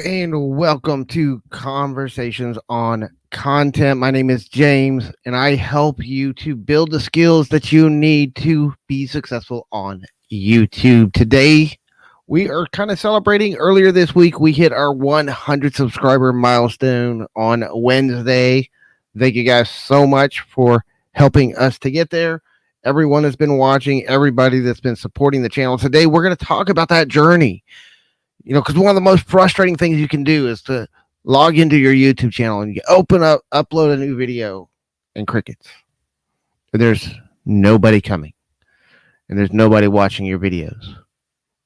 and welcome to Conversations on Content. My name is James, and I help you to build the skills that you need to be successful on YouTube. Today, we are kind of celebrating. Earlier this week, we hit our 100 subscriber milestone on Wednesday. Thank you guys so much for helping us to get there. Everyone has been watching, everybody that's been supporting the channel. Today, we're going to talk about that journey. Because one of the most frustrating things you can do is to log into your YouTube channel and you open up, upload a new video, and crickets. There's nobody coming, and there's nobody watching your videos.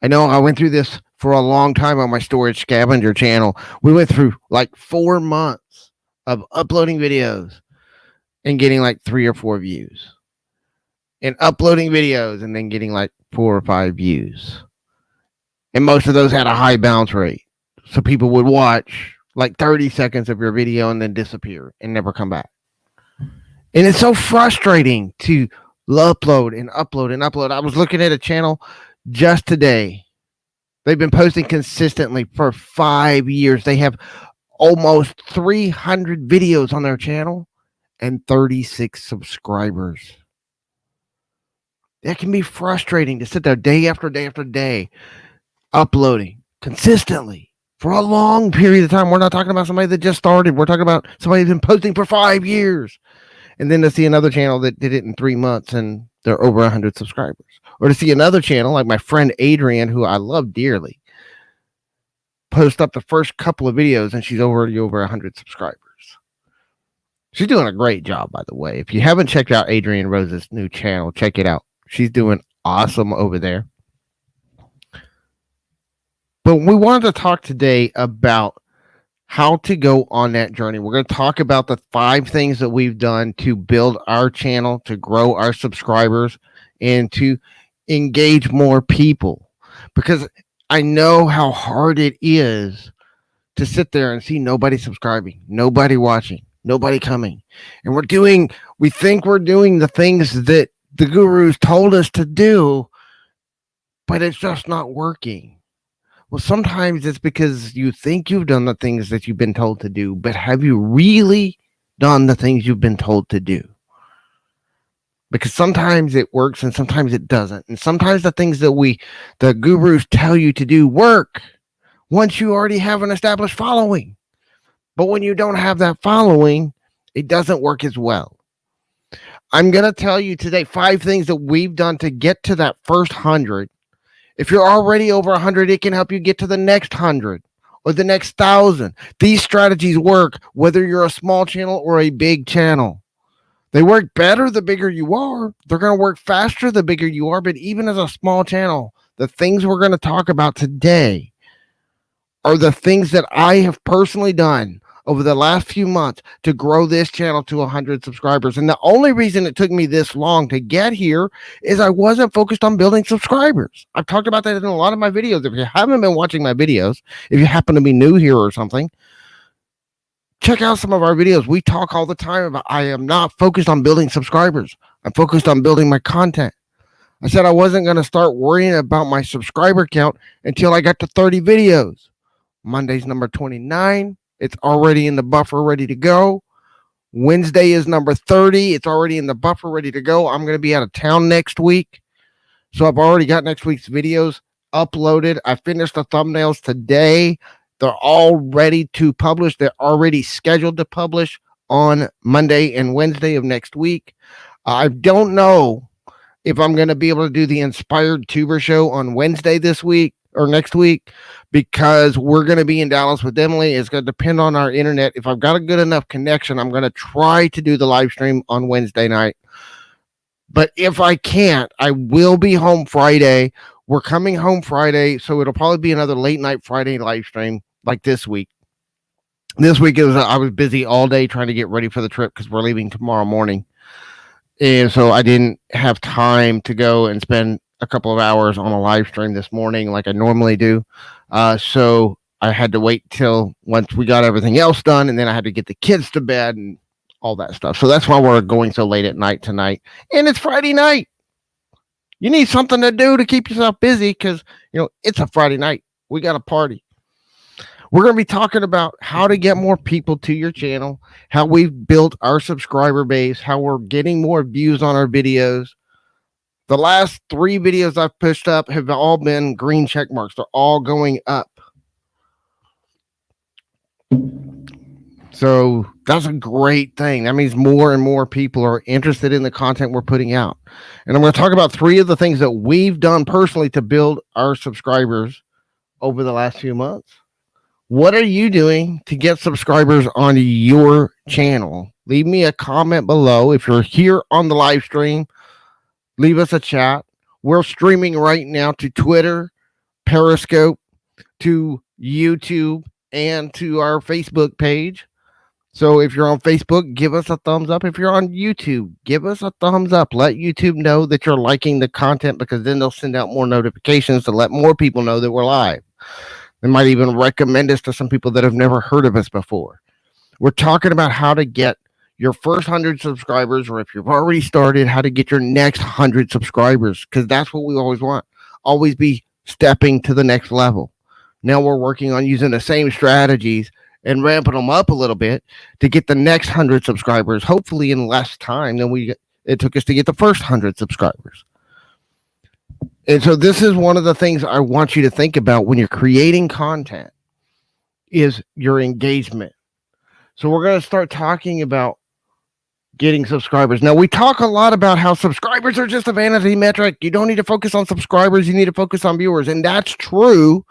I know I went through this for a long time on my storage scavenger channel. We went through like 4 months of uploading videos and getting like 3 or 4 views, and uploading videos and then getting like 4 or 5 views. And most of those had a high bounce rate. So people would watch like 30 seconds of your video and then disappear and never come back. And it's so frustrating to upload and upload and upload. I was looking at a channel just today. They've been posting consistently for 5 years. They have almost 300 videos on their channel and 36 subscribers. That can be frustrating to sit there day after day after day, uploading consistently for a long period of time. We're not talking about somebody that just started. We're talking about somebody who's been posting for 5 years. And then to see another channel that did it in 3 months and they're over 100 subscribers. Or to see another channel like my friend Adrienne, who I love dearly, post up the first couple of videos and she's already over 100 subscribers. She's doing a great job, by the way. If you haven't checked out Adrienne Rose's new channel, check it out. She's doing awesome over there. But we wanted to talk today about how to go on that journey. We're going to talk about the 5 things that we've done to build our channel, to grow our subscribers, and to engage more people. Because I know how hard it is to sit there and see nobody subscribing, nobody watching, nobody coming. And we think we're doing the things that the gurus told us to do, but it's just not working. Well, sometimes it's because you think you've done the things that you've been told to do, but have you really done the things you've been told to do? Because sometimes it works and sometimes it doesn't. And sometimes the things that the gurus tell you to do work once you already have an established following. But when you don't have that following, it doesn't work as well. I'm going to tell you today 5 things that we've done to get to that first 100. If you're already over 100, it can help you get to the next 100 or the next 1,000. These strategies work whether you're a small channel or a big channel. They work better the bigger you are. They're going to work faster the bigger you are. But even as a small channel, the things we're going to talk about today are the things that I have personally done over the last few months to grow this channel to 100 subscribers. And the only reason it took me this long to get here is I wasn't focused on building subscribers. I've talked about that in a lot of my videos. If you haven't been watching my videos, if you happen to be new here or something, check out some of our videos. We talk all the time about I am not focused on building subscribers. I'm focused on building my content. I said I wasn't going to start worrying about my subscriber count until I got to 30 videos. Monday's number 29. It's already in the buffer, ready to go. Wednesday is number 30. It's already in the buffer, ready to go. I'm going to be out of town next week. So I've already got next week's videos uploaded. I finished the thumbnails today. They're all ready to publish. They're already scheduled to publish on Monday and Wednesday of next week. I don't know if I'm going to be able to do the Inspired Tuber show on Wednesday this week or next week, because we're going to be in Dallas with Emily. It's going to depend on our internet. If I've got a good enough connection, I'm going to try to do the live stream on Wednesday night. But if I can't, I will be home Friday. We're coming home Friday, so it'll probably be another late night Friday live stream like this week. This week I was busy all day trying to get ready for the trip because we're leaving tomorrow morning. And so I didn't have time to go and spend a couple of hours on a live stream this morning like I normally do. So I had to wait till once we got everything else done, and then I had to get the kids to bed and all that stuff. So that's why we're going so late at night tonight. And it's Friday night. You need something to do to keep yourself busy because, it's a Friday night. We got a party. We're going to be talking about how to get more people to your channel, how we've built our subscriber base, how we're getting more views on our videos. The last 3 videos I've pushed up have all been green check marks. They're all going up. So that's a great thing. That means more and more people are interested in the content we're putting out. And I'm going to talk about 3 of the things that we've done personally to build our subscribers over the last few months. What are you doing to get subscribers on your channel? Leave me a comment below. If you're here on the live stream, leave us a chat. We're streaming right now to Twitter, Periscope, to YouTube, and to our Facebook page. So if you're on Facebook, give us a thumbs up. If you're on YouTube, give us a thumbs up. Let YouTube know that you're liking the content, because then they'll send out more notifications to let more people know that we're live. They might even recommend us to some people that have never heard of us before. We're talking about how to get your first 100 subscribers, or if you've already started, how to get your next 100 subscribers, because that's what we always want. Always be stepping to the next level. Now we're working on using the same strategies and ramping them up a little bit to get the next 100 subscribers, hopefully in less time than it took us to get the first 100 subscribers. And so this is one of the things I want you to think about when you're creating content, is your engagement. So we're going to start talking about getting subscribers. Now, we talk a lot about how subscribers are just a vanity metric. You don't need to focus on subscribers. You need to focus on viewers. And that's true.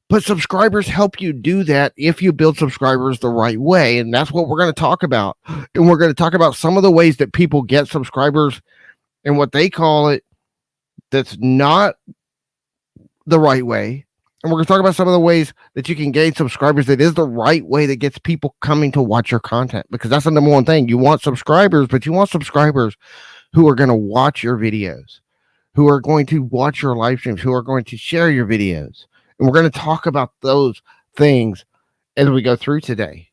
But subscribers help you do that if you build subscribers the right way. And that's what we're going to talk about. And we're going to talk about some of the ways that people get subscribers and what they call it that's not the right way. And we're going to talk about some of the ways that you can gain subscribers that is the right way, that gets people coming to watch your content. Because that's the number one thing. You want subscribers, but you want subscribers who are going to watch your videos, who are going to watch your live streams, who are going to share your videos. And we're going to talk about those things as we go through today.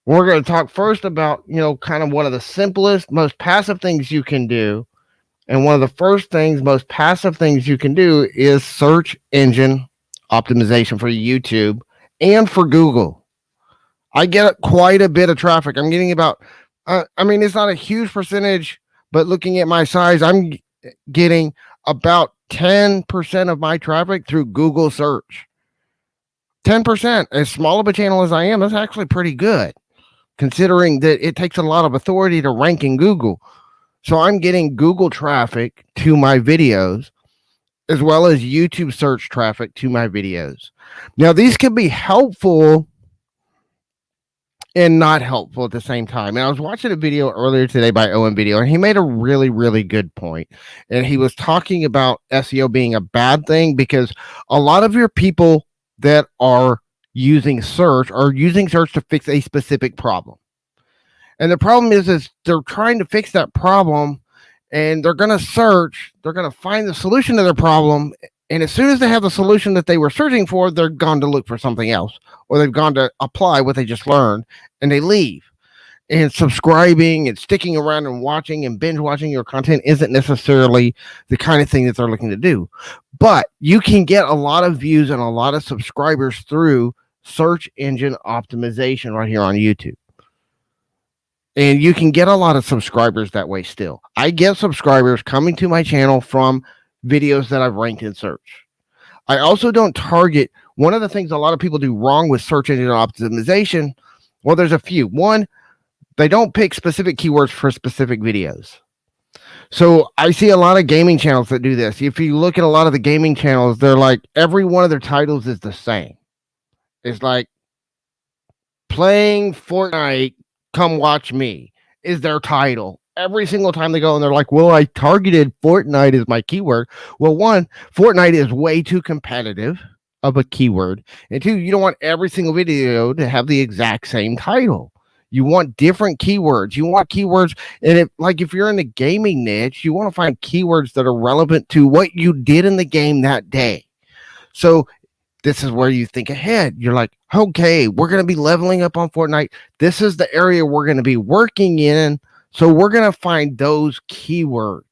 We're going to talk first about, kind of one of the simplest, most passive things you can do. And one of the first things, most passive things you can do is search engine optimization for YouTube and for Google. I get quite a bit of traffic. I'm getting about, it's not a huge percentage, but looking at my size, I'm getting about 10% of my traffic through Google search. 10%. As small of a channel as I am, that's actually pretty good, considering that it takes a lot of authority to rank in Google. So I'm getting Google traffic to my videos, as well as YouTube search traffic to my videos. Now, these can be helpful and not helpful at the same time. And I was watching a video earlier today by OM Video, and he made a really, really good point. And he was talking about SEO being a bad thing, because a lot of your people that are using search are using search to fix a specific problem. And the problem is they're trying to fix that problem, and they're going to search, they're going to find the solution to their problem. And as soon as they have the solution that they were searching for, they're gone to look for something else, or they've gone to apply what they just learned, and they leave. And subscribing and sticking around and watching and binge watching your content isn't necessarily the kind of thing that they're looking to do. But you can get a lot of views and a lot of subscribers through search engine optimization right here on YouTube. And you can get a lot of subscribers that way still. I get subscribers coming to my channel from videos that I've ranked in search. I also don't target. One of the things a lot of people do wrong with search engine optimization, well, there's a few. One, they don't pick specific keywords for specific videos. So I see a lot of gaming channels that do this. If you look at a lot of the gaming channels, they're like, every one of their titles is the same. It's like, playing Fortnite, come watch me, is their title. Every single time they go, and they're like, well, I targeted Fortnite as my keyword. Well, one, Fortnite is way too competitive of a keyword. And two, you don't want every single video to have the exact same title. You want different keywords. You want keywords. And if you're in the gaming niche, you want to find keywords that are relevant to what you did in the game that day. So this is where you think ahead. You're like, okay, we're going to be leveling up on Fortnite. This is the area we're going to be working in. So we're going to find those keywords.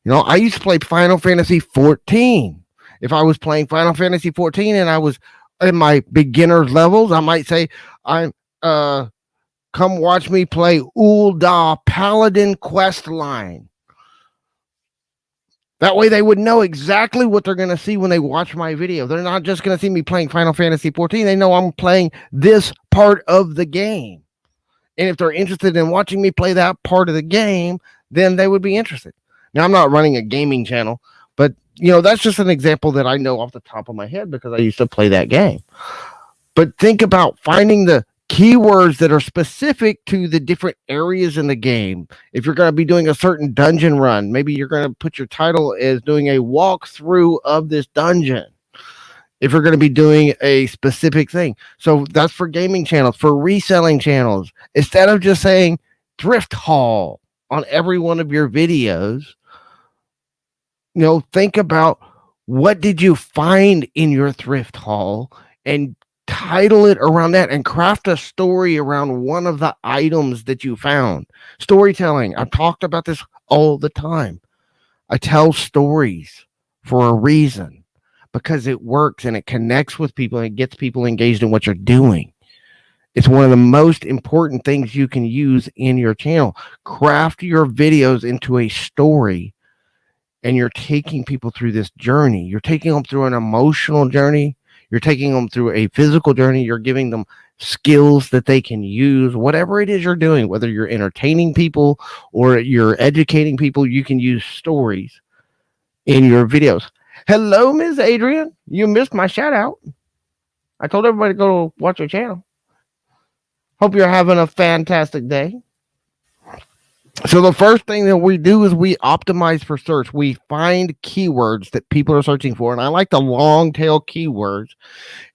I used to play Final Fantasy 14. If I was playing Final Fantasy 14 and I was in my beginner levels, I might say, I'm come watch me play Ul'dah Paladin quest line. That way they would know exactly what they're going to see when they watch my video. They're not just going to see me playing Final Fantasy 14. They know I'm playing this part of the game. And if they're interested in watching me play that part of the game, then they would be interested. Now, I'm not running a gaming channel, but that's just an example that I know off the top of my head because I used to play that game. But think about finding the keywords that are specific to the different areas in the game. If you're going to be doing a certain dungeon run, maybe you're going to put your title as doing a walkthrough of this dungeon. If you're going to be doing a specific thing. So that's for gaming channels, for reselling channels. Instead of just saying thrift haul on every one of your videos, think about what did you find in your thrift haul and title it around that and craft a story around one of the items that you found. Storytelling. I've talked about this all the time. I tell stories for a reason because it works and it connects with people and it gets people engaged in what you're doing. It's one of the most important things you can use in your channel. Craft your videos into a story and you're taking people through this journey. You're taking them through an emotional journey. You're taking them through a physical journey. You're giving them skills that they can use, whatever it is you're doing, whether you're entertaining people or you're educating people, you can use stories in your videos. Hello, Ms. Adrian. You missed my shout out. I told everybody to go watch your channel. Hope you're having a fantastic day. So the first thing that we do is we optimize for search. We find keywords that people are searching for. And I like the long tail keywords.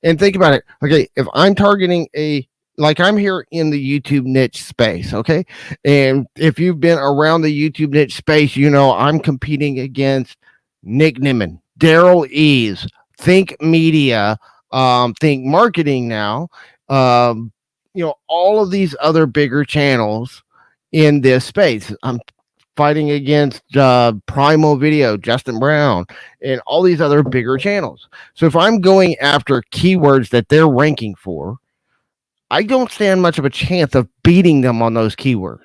And think about it. Okay, if I'm targeting like I'm here in the YouTube niche space, okay? And if you've been around the YouTube niche space, I'm competing against Nick Nimmin, Daryl Eves, Think Media, Think Marketing now, all of these other bigger channels in this space. I'm fighting against Primal Video, Justin Brown, and all these other bigger channels. So if I'm going after keywords that they're ranking for, I don't stand much of a chance of beating them on those keywords.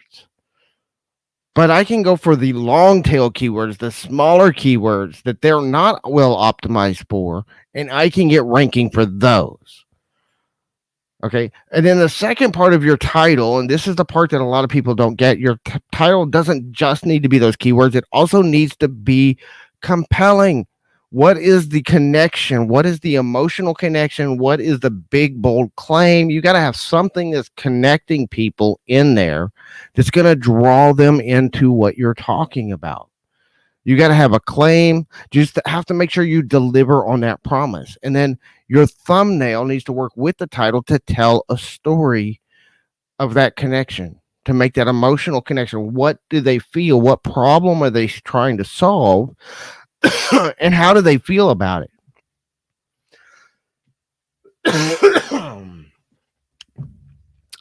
But I can go for the long tail keywords, the smaller keywords that they're not well optimized for, and I can get ranking for those. Okay. And then the second part of your title, and this is the part that a lot of people don't get, your title doesn't just need to be those keywords. It also needs to be compelling. What is the connection? What is the emotional connection? What is the big, bold claim? You got to have something that's connecting people in there that's going to draw them into what you're talking about. You got to have a claim. Just have to make sure you deliver on that promise. And then your thumbnail needs to work with the title to tell a story of that connection, to make that emotional connection. What do they feel? What problem are they trying to solve? And how do they feel about it?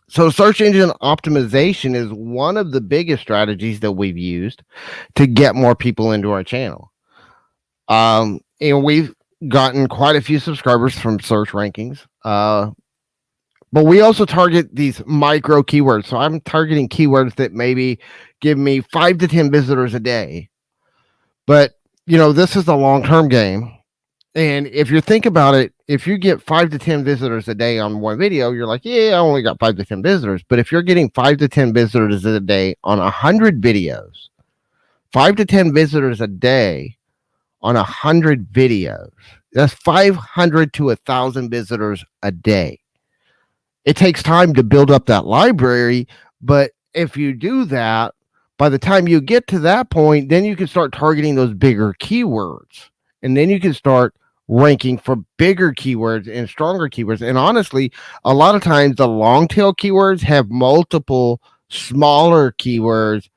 So search engine optimization is one of the biggest strategies that we've used to get more people into our channel. And we've gotten quite a few subscribers from search rankings. But we also target these micro keywords. So I'm targeting keywords that maybe give me 5 to 10 visitors a day. But, this is a long-term game. And if you think about it, if you get 5 to 10 visitors a day on one video, you're like, yeah, I only got 5 to 10 visitors. But if you're getting 5 to 10 visitors a day on 100 videos, 5 to 10 visitors a day on 100 videos, that's 500 to 1,000 visitors a day. It takes time to build up that library. But if you do that, by the time you get to that point, then you can start targeting those bigger keywords. And then you can start ranking for bigger keywords and stronger keywords. And honestly, a lot of times the long tail keywords have multiple smaller keywords,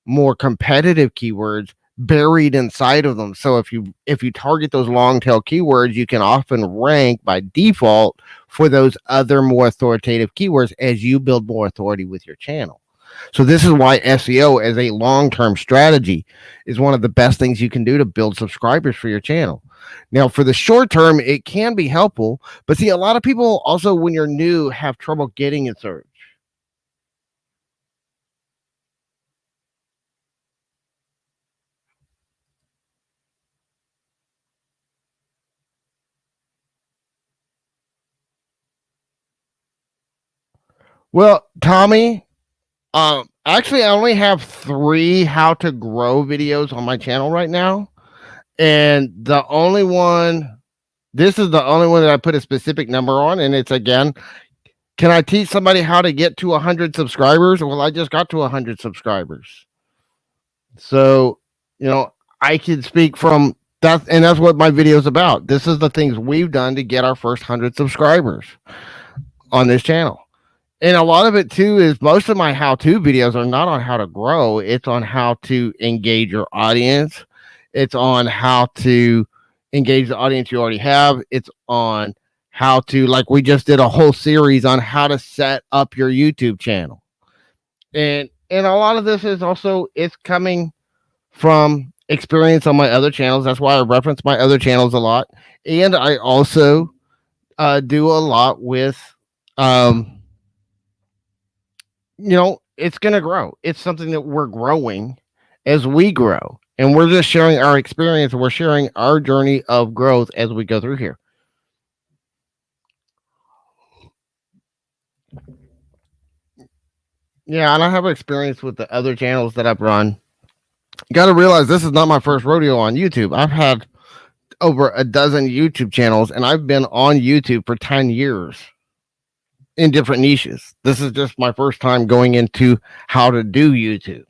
more competitive keywords buried inside of them. So if you target those long tail keywords, you can often rank by default for those other more authoritative keywords as you build more authority with your channel. So this is why SEO as a long-term strategy is one of the best things you can do to build subscribers for your channel. Now, for the short term, it can be helpful, but see, a lot of people also, when you're new, have trouble getting in search. Well, Tommy, actually, I only have 3 how to grow videos on my channel right now. And this is the only one that I put a specific number on. And it's, again, can I teach somebody how to get to 100 subscribers? Well, I just got to 100 subscribers. So, I can speak from that. And that's what my video is about. This is the things we've done to get our first 100 subscribers on this channel. And a lot of it too is most of my how-to videos are not on how to grow. It's on how to engage your audience. It's on how to engage the audience you already have. It's on how to, like we just did a whole series on how to set up your YouTube channel. And a lot of this is also, it's coming from experience on my other channels. That's why I reference my other channels a lot. And I also do a lot with it's going to grow. It's something that we're growing as we grow. And we're just sharing our experience. We're sharing our journey of growth as we go through here. Yeah, and I have experience with the other channels that I've run. You got to realize this is not my first rodeo on YouTube. I've had over a dozen YouTube channels, and I've been on YouTube for 10 years. In different niches. This is just my first time going into how to do YouTube.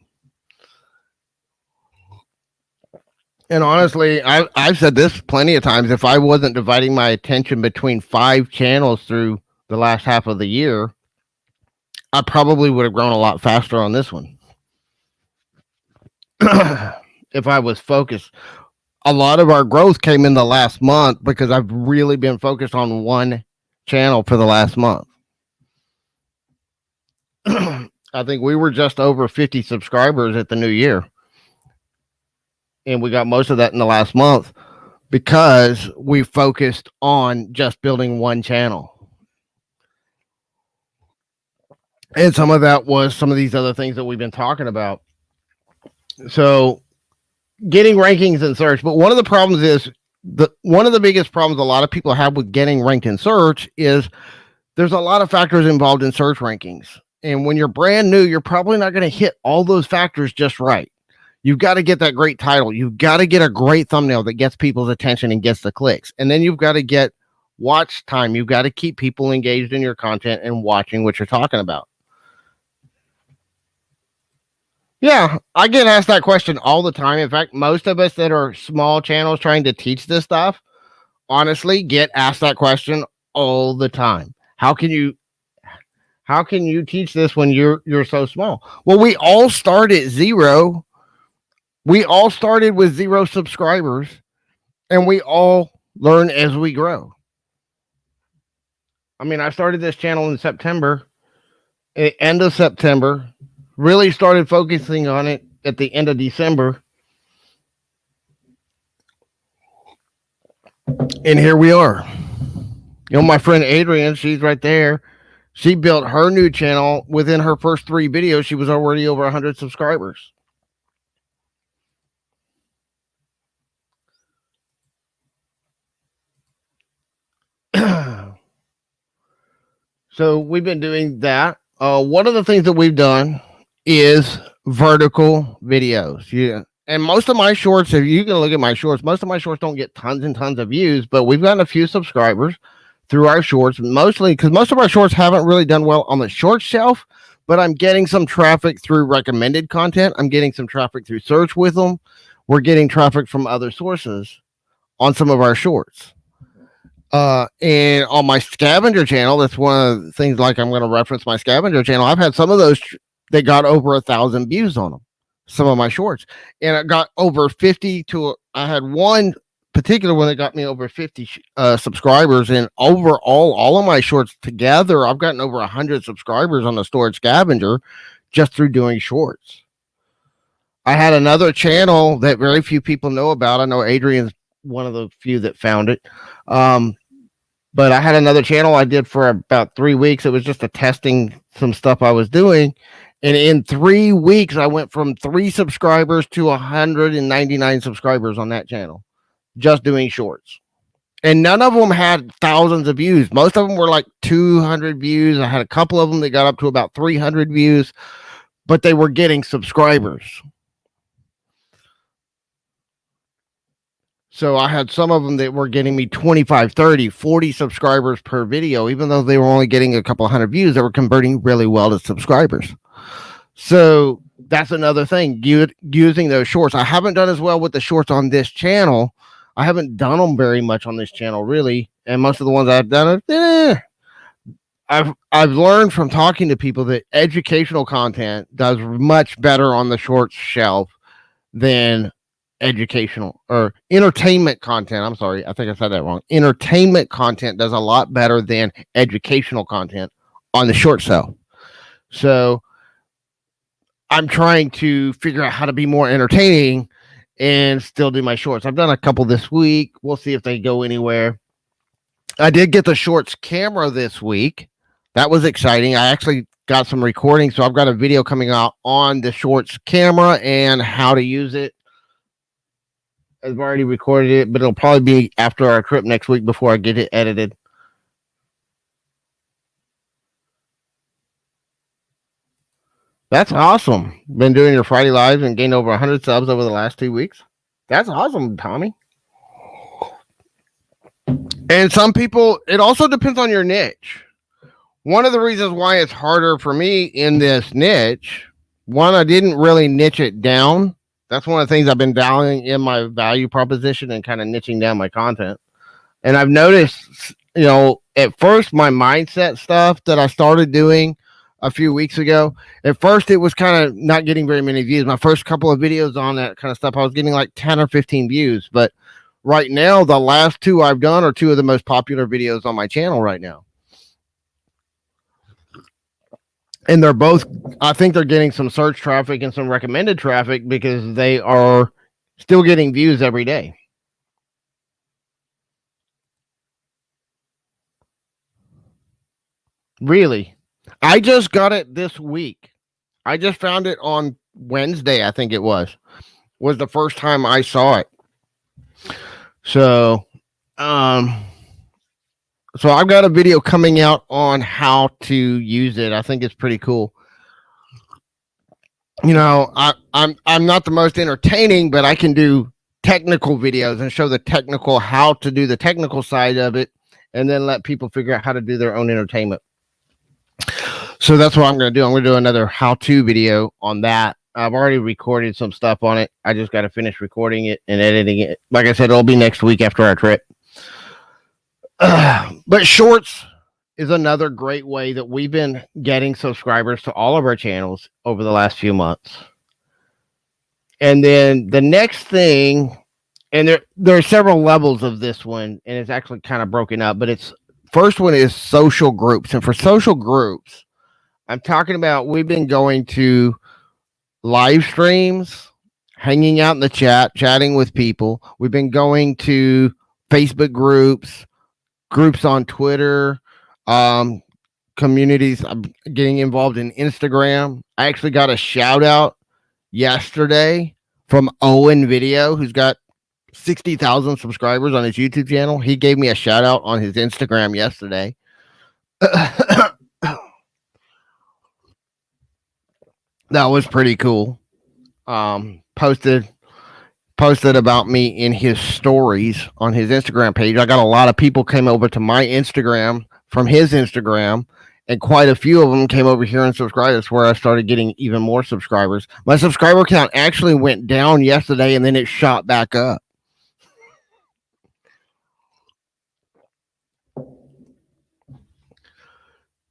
And honestly, I've said this plenty of times. If I wasn't dividing my attention between 5 channels through the last half of the year, I probably would have grown a lot faster on this one. If I was focused. A lot of our growth came in the last month because I've really been focused on one channel for the last month. I think we were just over 50 subscribers at the new year. And we got most of that in the last month because we focused on just building one channel. And some of that was some of these other things that we've been talking about. So getting rankings in search. But one of the problems is one of the biggest problems a lot of people have with getting ranked in search is there's a lot of factors involved in search rankings. And when you're brand new, you're probably not going to hit all those factors just right. You've got to get that great title. You've got to get a great thumbnail that gets people's attention and gets the clicks. And then you've got to get watch time. You've got to keep people engaged in your content and watching what you're talking about. Yeah, I get asked that question all the time. In fact, most of us that are small channels trying to teach this stuff, honestly, get asked that question all the time. How can you teach this when you're so small? Well, we all start at 0. We all started with 0 subscribers, and we all learn as we grow. I mean, I started this channel in September, end of September, really started focusing on it at the end of December. And here we are. My friend Adrienne, she's right there. She built her new channel within her first 3 videos. She was already over 100 subscribers. So we've been doing that. One of the things that we've done is vertical videos. Yeah. And most of my shorts, if you can look at my shorts, most of my shorts don't get tons and tons of views, but we've gotten a few subscribers through our shorts, mostly because most of our shorts haven't really done well on the short shelf, but I'm getting some traffic through recommended content. I'm getting some traffic through search with them. We're getting traffic from other sources on some of our shorts. And on my scavenger channel, that's one of the things, like I'm going to reference my scavenger channel. I've had some of those that got over 1,000 views on them, some of my shorts, and I got over 50 to, I had one particular one that got me over 50 subscribers, and overall, all of my shorts together, I've gotten over 100 subscribers on the storage scavenger just through doing shorts. I had another channel that very few people know about. I know Adrian's one of the few that found it. But I had another channel I did for about 3 weeks. It was just a testing some stuff I was doing. And in 3 weeks, I went from 3 subscribers to 199 subscribers on that channel, just doing shorts. And none of them had thousands of views. Most of them were like 200 views. I had a couple of them that got up to about 300 views, but they were getting subscribers. So I had some of them that were getting me 25, 30, 40 subscribers per video. Even though they were only getting a couple hundred views, they were converting really well to subscribers. So that's another thing, using those shorts. I haven't done as well with the shorts on this channel. I haven't done them very much on this channel, really. And most of the ones I've done, I've learned from talking to people that educational content does much better on the shorts shelf than educational or entertainment content. I'm sorry, I think I said that wrong. Entertainment content does a lot better than educational content on the short shelf. So I'm trying to figure out how to be more entertaining and still do my shorts. I've done a couple this week. We'll see if they go anywhere. I did get the shorts camera this week. That was exciting. I actually got some recording, so I've got a video coming out on the shorts camera and how to use it. I've already recorded it, but it'll probably be after our trip next week before I get it edited. That's awesome. Been doing your Friday lives and gained over 100 subs over the last 2 weeks. That's awesome, Tommy. And some people, it also depends on your niche. One of the reasons why it's harder for me in this niche, one, I didn't really niche it down. That's one of the things I've been dialing in my value proposition and kind of niching down my content. And I've noticed, at first my mindset stuff that I started doing a few weeks ago, at first it was kind of not getting very many views. My first couple of videos on that kind of stuff, I was getting like 10 or 15 views. But right now, the last 2 I've done are 2 of the most popular videos on my channel right now. And they're both, I think they're getting some search traffic and some recommended traffic because they are still getting views every day. Really? I just got it this week. I just found it on Wednesday, I think it was the first time I saw it. So, so I've got a video coming out on how to use it. I think it's pretty cool. I'm not the most entertaining, but I can do technical videos and show the technical, how to do the technical side of it, and then let people figure out how to do their own entertainment. So that's what I'm going to do. I'm going to do another how-to video on that. I've already recorded some stuff on it. I just got to finish recording it and editing it. Like I said, it'll be next week after our trip. But shorts is another great way that we've been getting subscribers to all of our channels over the last few months. And then the next thing, and there are several levels of this one, and it's actually kind of broken up, but first one is social groups. And for social groups, I'm talking about, we've been going to live streams, hanging out in the chat, chatting with people. We've been going to Facebook groups on Twitter, communities. I'm getting involved in Instagram. I actually got a shout out yesterday from Owen Video, who's got 60,000 subscribers on his YouTube channel. He gave me a shout out on his Instagram yesterday. That was pretty cool. Posted about me in his stories on his Instagram page. I got a lot of people came over to my Instagram from his Instagram, and quite a few of them came over here and subscribed. That's where I started getting even more subscribers. My subscriber count actually went down yesterday, and then it shot back up.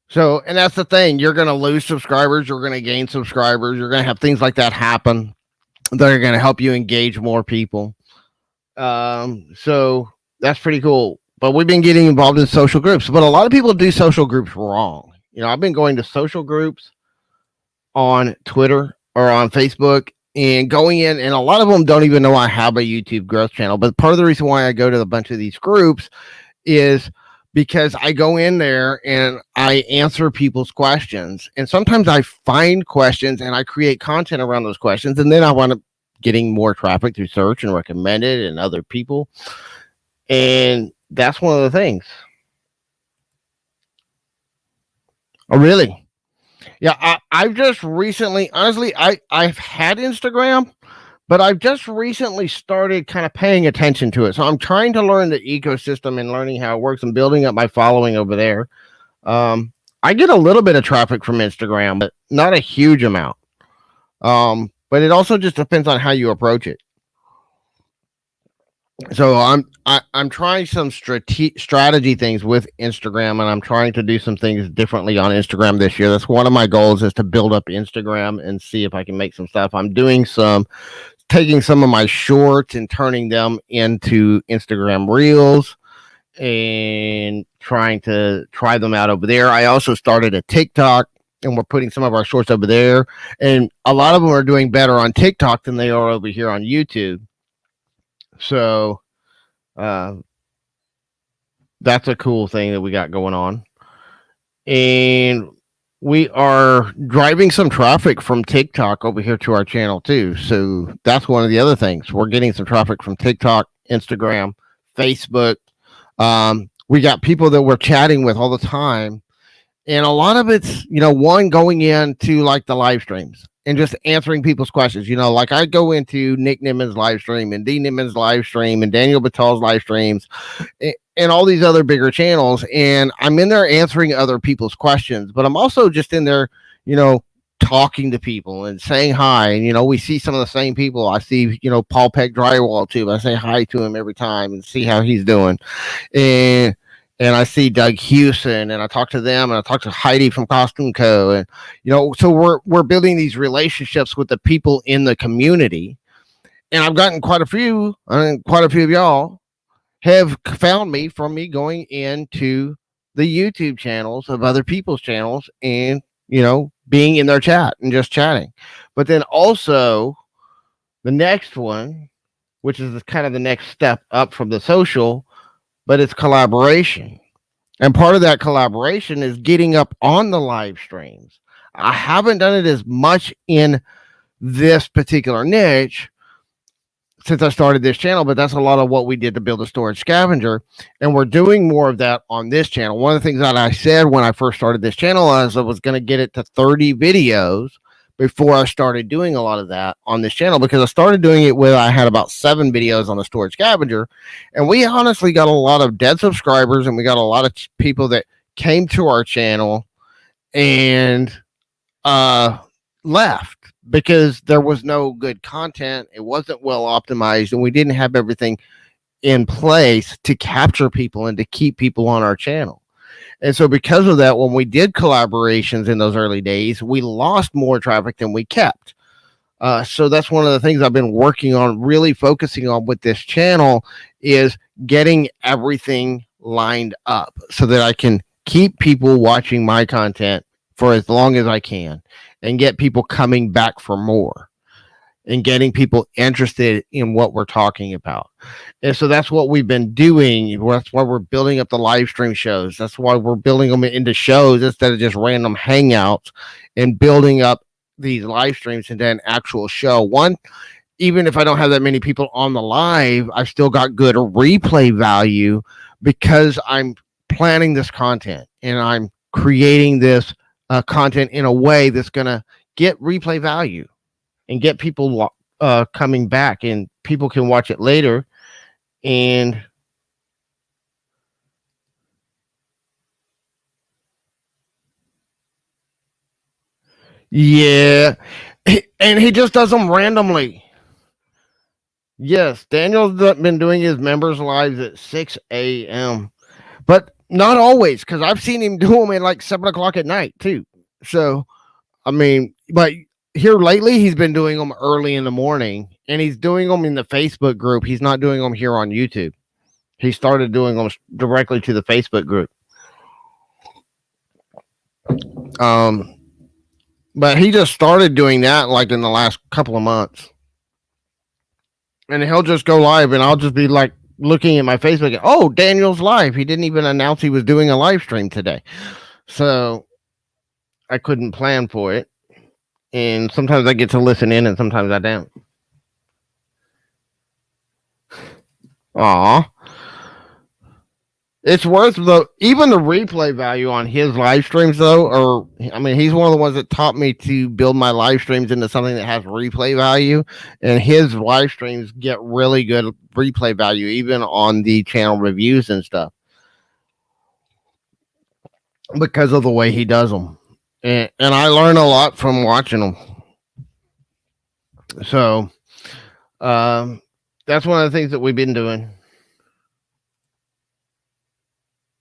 So, and that's the thing. You're going to lose subscribers. You're going to gain subscribers. You're going to have things like that happen that are going to help you engage more people. So that's pretty cool. But we've been getting involved in social groups. But a lot of people do social groups wrong. I've been going to social groups on Twitter or on Facebook and going in, and a lot of them don't even know I have a YouTube growth channel. But part of the reason why I go to a bunch of these groups is because I go in there and I answer people's questions. And sometimes I find questions and I create content around those questions. And then I want to getting more traffic through search and recommended and other people. And that's one of the things. Oh, really? Yeah, I've just recently, honestly, I've had Instagram, but I've just recently started kind of paying attention to it. So I'm trying to learn the ecosystem and learning how it works and building up my following over there. I get a little bit of traffic from Instagram, but not a huge amount. But it also just depends on how you approach it. So I'm trying some strategy things with Instagram, and I'm trying to do some things differently on Instagram this year. That's one of my goals, is to build up Instagram and see if I can make some stuff. I'm doing taking some of my shorts and turning them into Instagram reels and trying to try them out over there. I also started a TikTok, and we're putting some of our shorts over there, and a lot of them are doing better on TikTok than they are over here on YouTube. So that's a cool thing that we got going on. And we are driving some traffic from TikTok over here to our channel too. So that's one of the other things. We're getting some traffic from TikTok, Instagram, Facebook. We got people that we're chatting with all the time. And a lot of it's, one going into like the live streams and just answering people's questions. Like I go into Nick Nimmon's live stream and D Nimmon's live stream and Daniel Batal's live streams and all these other bigger channels. And I'm in there answering other people's questions, but I'm also just in there, talking to people and saying hi. And, we see some of the same people. I see, Paul Peck Drywall too. I say hi to him every time and see how he's doing. And I see Doug Hewson, and I talk to them, and I talk to Heidi from Costume Co. And, so we're building these relationships with the people in the community. And I've gotten quite a few of y'all have found me from me going into the YouTube channels of other people's channels and, being in their chat and just chatting. But then also the next one, which is kind of the next step up from the social, but it's collaboration. And part of that collaboration is getting up on the live streams. I haven't done it as much in this particular niche since I started this channel, but that's a lot of what we did to build a storage scavenger. And we're doing more of that on this channel. One of the things that I said when I first started this channel was I was going to get it to 30 videos before I started doing a lot of that on this channel, because I started doing it with, I had about 7 videos on the storage scavenger, and we honestly got a lot of dead subscribers, and we got a lot of people that came to our channel and left because there was no good content. It wasn't well optimized, and we didn't have everything in place to capture people and to keep people on our channel. And so because of that, when we did collaborations in those early days, we lost more traffic than we kept. So that's one of the things I've been working on, really focusing on with this channel, is getting everything lined up so that I can keep people watching my content for as long as I can and get people coming back for more and getting people interested in what we're talking about. And so that's what we've been doing. That's why we're building up the live stream shows. That's why we're building them into shows instead of just random hangouts, and building up these live streams into an actual show. One, even if I don't have that many people on the live, I've still got good replay value because I'm planning this content and I'm creating this content in a way that's going to get replay value and get people coming back, and people can watch it later. And yeah, and he just does them randomly. Yes, Daniel's been doing his members lives at 6 a.m., but not always, because I've seen him do them at like 7 o'clock at night too. So, I mean, but here lately, he's been doing them early in the morning, and he's doing them in the Facebook group. He's not doing them here on YouTube. He started doing them directly to the Facebook group. But he just started doing that like in the last couple of months. And he'll just go live and I'll just be like looking at my Facebook. Oh, Daniel's live. He didn't even announce he was doing a live stream today. So I couldn't plan for it. And sometimes I get to listen in and sometimes I don't. Aw. It's worth even the replay value on his live streams though, or I mean he's one of the ones that taught me to build my live streams into something that has replay value, and his live streams get really good replay value even on the channel reviews and stuff because of the way he does them. And I learn a lot from watching them. So that's one of the things that we've been doing.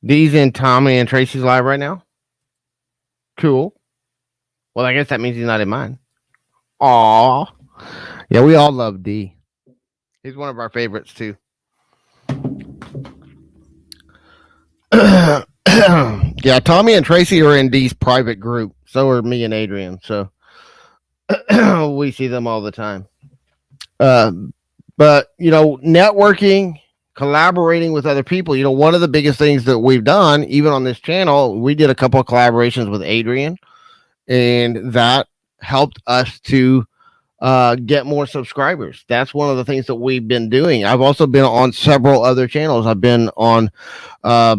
Dee's in Tommy and Tracy's live right now. Cool. Well, I guess that means he's not in mine. Aw. Yeah, we all love D. He's one of our favorites too. Yeah, Tommy and Tracy are in Dee's private group. So are me and Adrian. So we see them all the time. But, you know, networking, collaborating with other people, you know, one of the biggest things that we've done, even on this channel, we did a couple of collaborations with Adrian, and that helped us to get more subscribers. That's one of the things that we've been doing. I've also been on several other channels. I've been on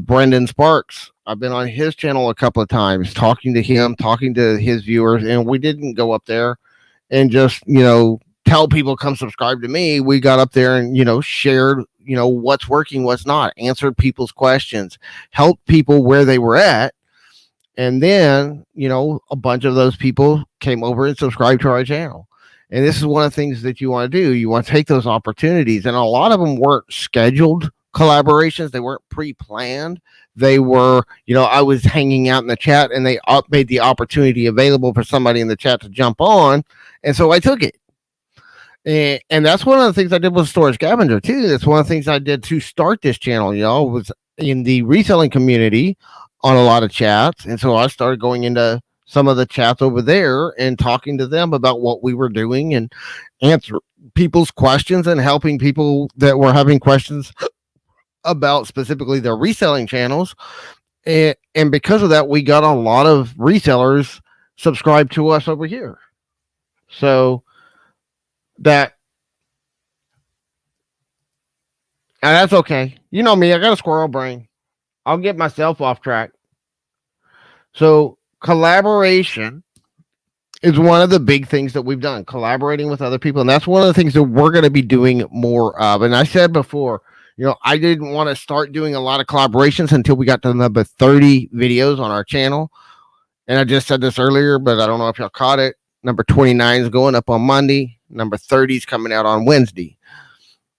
Brendan Sparks. I've been on his channel a couple of times, talking to him, talking to his viewers, and we didn't go up there and just, you know, tell people come subscribe to me. We got up there and, you know, shared, you know, what's working, what's not, answered people's questions, helped people where they were at. And then, you know, a bunch of those people came over and subscribed to our channel. And this is one of the things that you want to do. You want to take those opportunities. And a lot of them weren't scheduled collaborations. They weren't pre-planned. They were, you know, I was hanging out in the chat and they made the opportunity available for somebody in the chat to jump on. And so I took it. And that's one of the things I did with Storage Scavenger too. That's one of the things I did to start this channel, you know, was in the reselling community on a lot of chats. And so I started going into some of the chats over there and talking to them about what we were doing and answer people's questions and helping people that were having questions about specifically their reselling channels. And because of that, we got a lot of resellers subscribed to us over here. So that, and that's okay. You know me, I got a squirrel brain. I'll get myself off track. So collaboration is one of the big things that we've done, collaborating with other people. And that's one of the things that we're going to be doing more of. And I said before, you know, I didn't want to start doing a lot of collaborations until we got to number 30 videos on our channel. And I just said this earlier, but I don't know if y'all caught it. Number 29 is going up on Monday. Number 30 is coming out on Wednesday.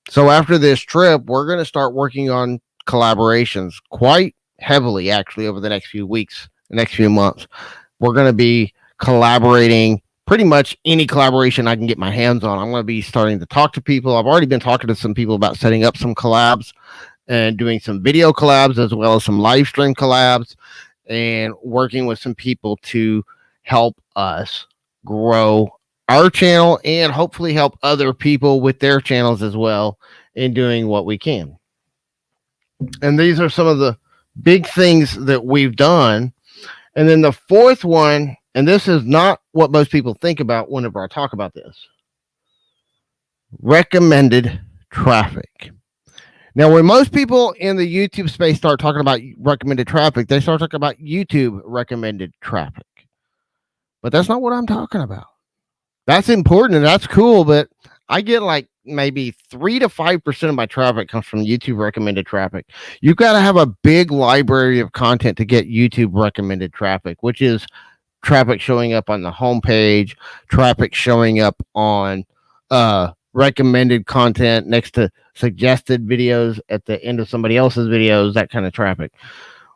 So after this trip, we're going to start working on collaborations quite heavily, actually, over the next few weeks, the next few months. We're going to be collaborating pretty much any collaboration I can get my hands on. I'm going to be starting to talk to people. I've already been talking to some people about setting up some collabs and doing some video collabs as well as some live stream collabs and working with some people to help us grow our channel and hopefully help other people with their channels as well in doing what we can. And these are some of the big things that we've done. And then the fourth one, and this is not what most people think about whenever I talk about this, recommended traffic. Now, when most people in the YouTube space start talking about recommended traffic, they start talking about YouTube recommended traffic. But that's not what I'm talking about. That's important and that's cool, but I get like maybe 3 to 5% of my traffic comes from YouTube recommended traffic. You've got to have a big library of content to get YouTube recommended traffic, which is traffic showing up on the homepage, traffic showing up on recommended content next to suggested videos at the end of somebody else's videos, that kind of traffic.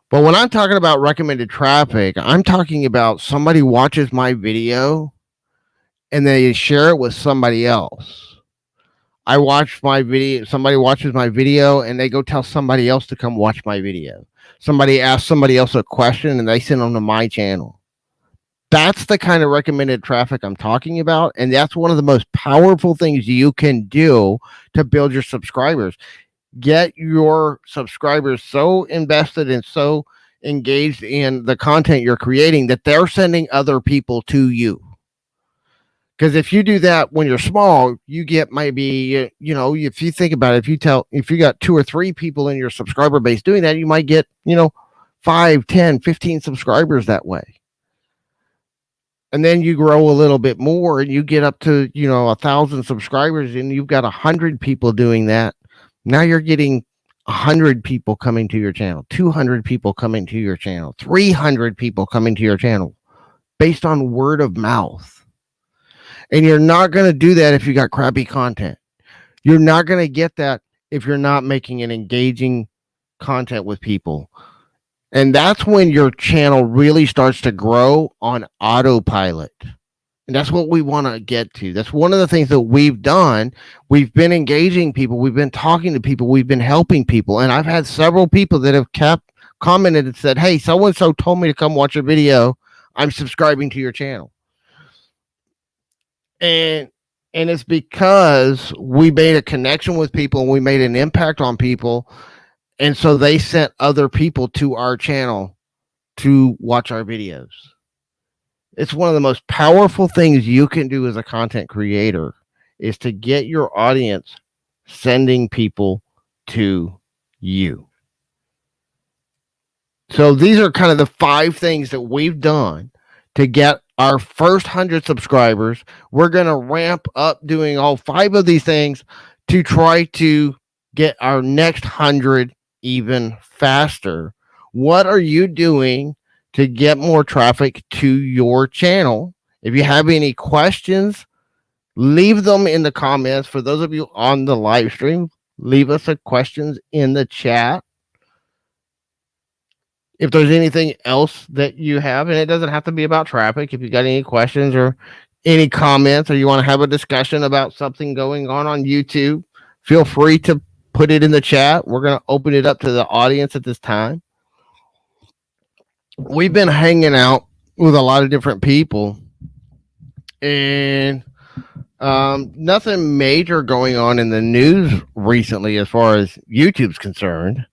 But when I'm talking about recommended traffic, I'm talking about somebody watches my video and they share it with somebody else. I watch my video, somebody watches my video and they go tell somebody else to come watch my video. Somebody asks somebody else a question and they send them to my channel. That's the kind of recommended traffic I'm talking about. And that's one of the most powerful things you can do to build your subscribers. Get your subscribers so invested and so engaged in the content you're creating that they're sending other people to you. Because if you do that when you're small, you get maybe, if you think about it, if you got 2 or 3 people in your subscriber base doing that, you might get, 5, 10, 15 subscribers that way. And then you grow a little bit more and you get up to, 1,000 subscribers and you've got 100 people doing that. Now you're getting 100 people coming to your channel, 200 people coming to your channel, 300 people coming to your channel based on word of mouth. And you're not going to do that if you got crappy content. You're not going to get that if you're not making an engaging content with people. And that's when your channel really starts to grow on autopilot. And that's what we want to get to. That's one of the things that we've done. We've been engaging people. We've been talking to people. We've been helping people. And I've had several people that have commented and said, hey, so-and-so told me to come watch a video. I'm subscribing to your channel. And it's because we made a connection with people and we made an impact on people. And so they sent other people to our channel to watch our videos. It's one of the most powerful things you can do as a content creator is to get your audience sending people to you. So these are kind of the 5 things that we've done to get our first 100 subscribers. We're going to ramp up doing all 5 of these things to try to get our next 100 even faster. What are you doing to get more traffic to your channel? If you have any questions, leave them in the comments. For those of you on the live stream, leave us the questions in the chat. If there's anything else that you have, and it doesn't have to be about traffic, if you got any questions or any comments, or you want to have a discussion about something going on YouTube, feel free to put it in the chat. We're going to open it up to the audience at this time. We've been hanging out with a lot of different people, and nothing major going on in the news recently as far as YouTube's concerned,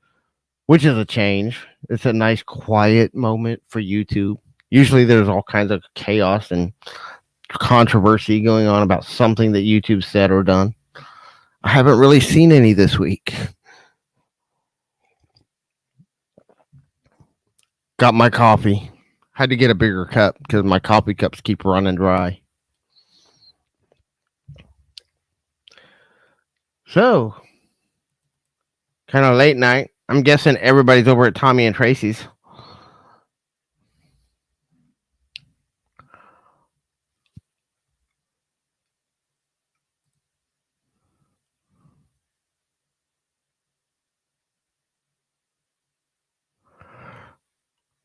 which is a change. It's a nice quiet moment for YouTube. Usually there's all kinds of chaos and controversy going on about something that YouTube said or done. I haven't really seen any this week. Got my coffee. Had to get a bigger cup because my coffee cups keep running dry. So, kind of late night. I'm guessing everybody's over at Tommy and Tracy's.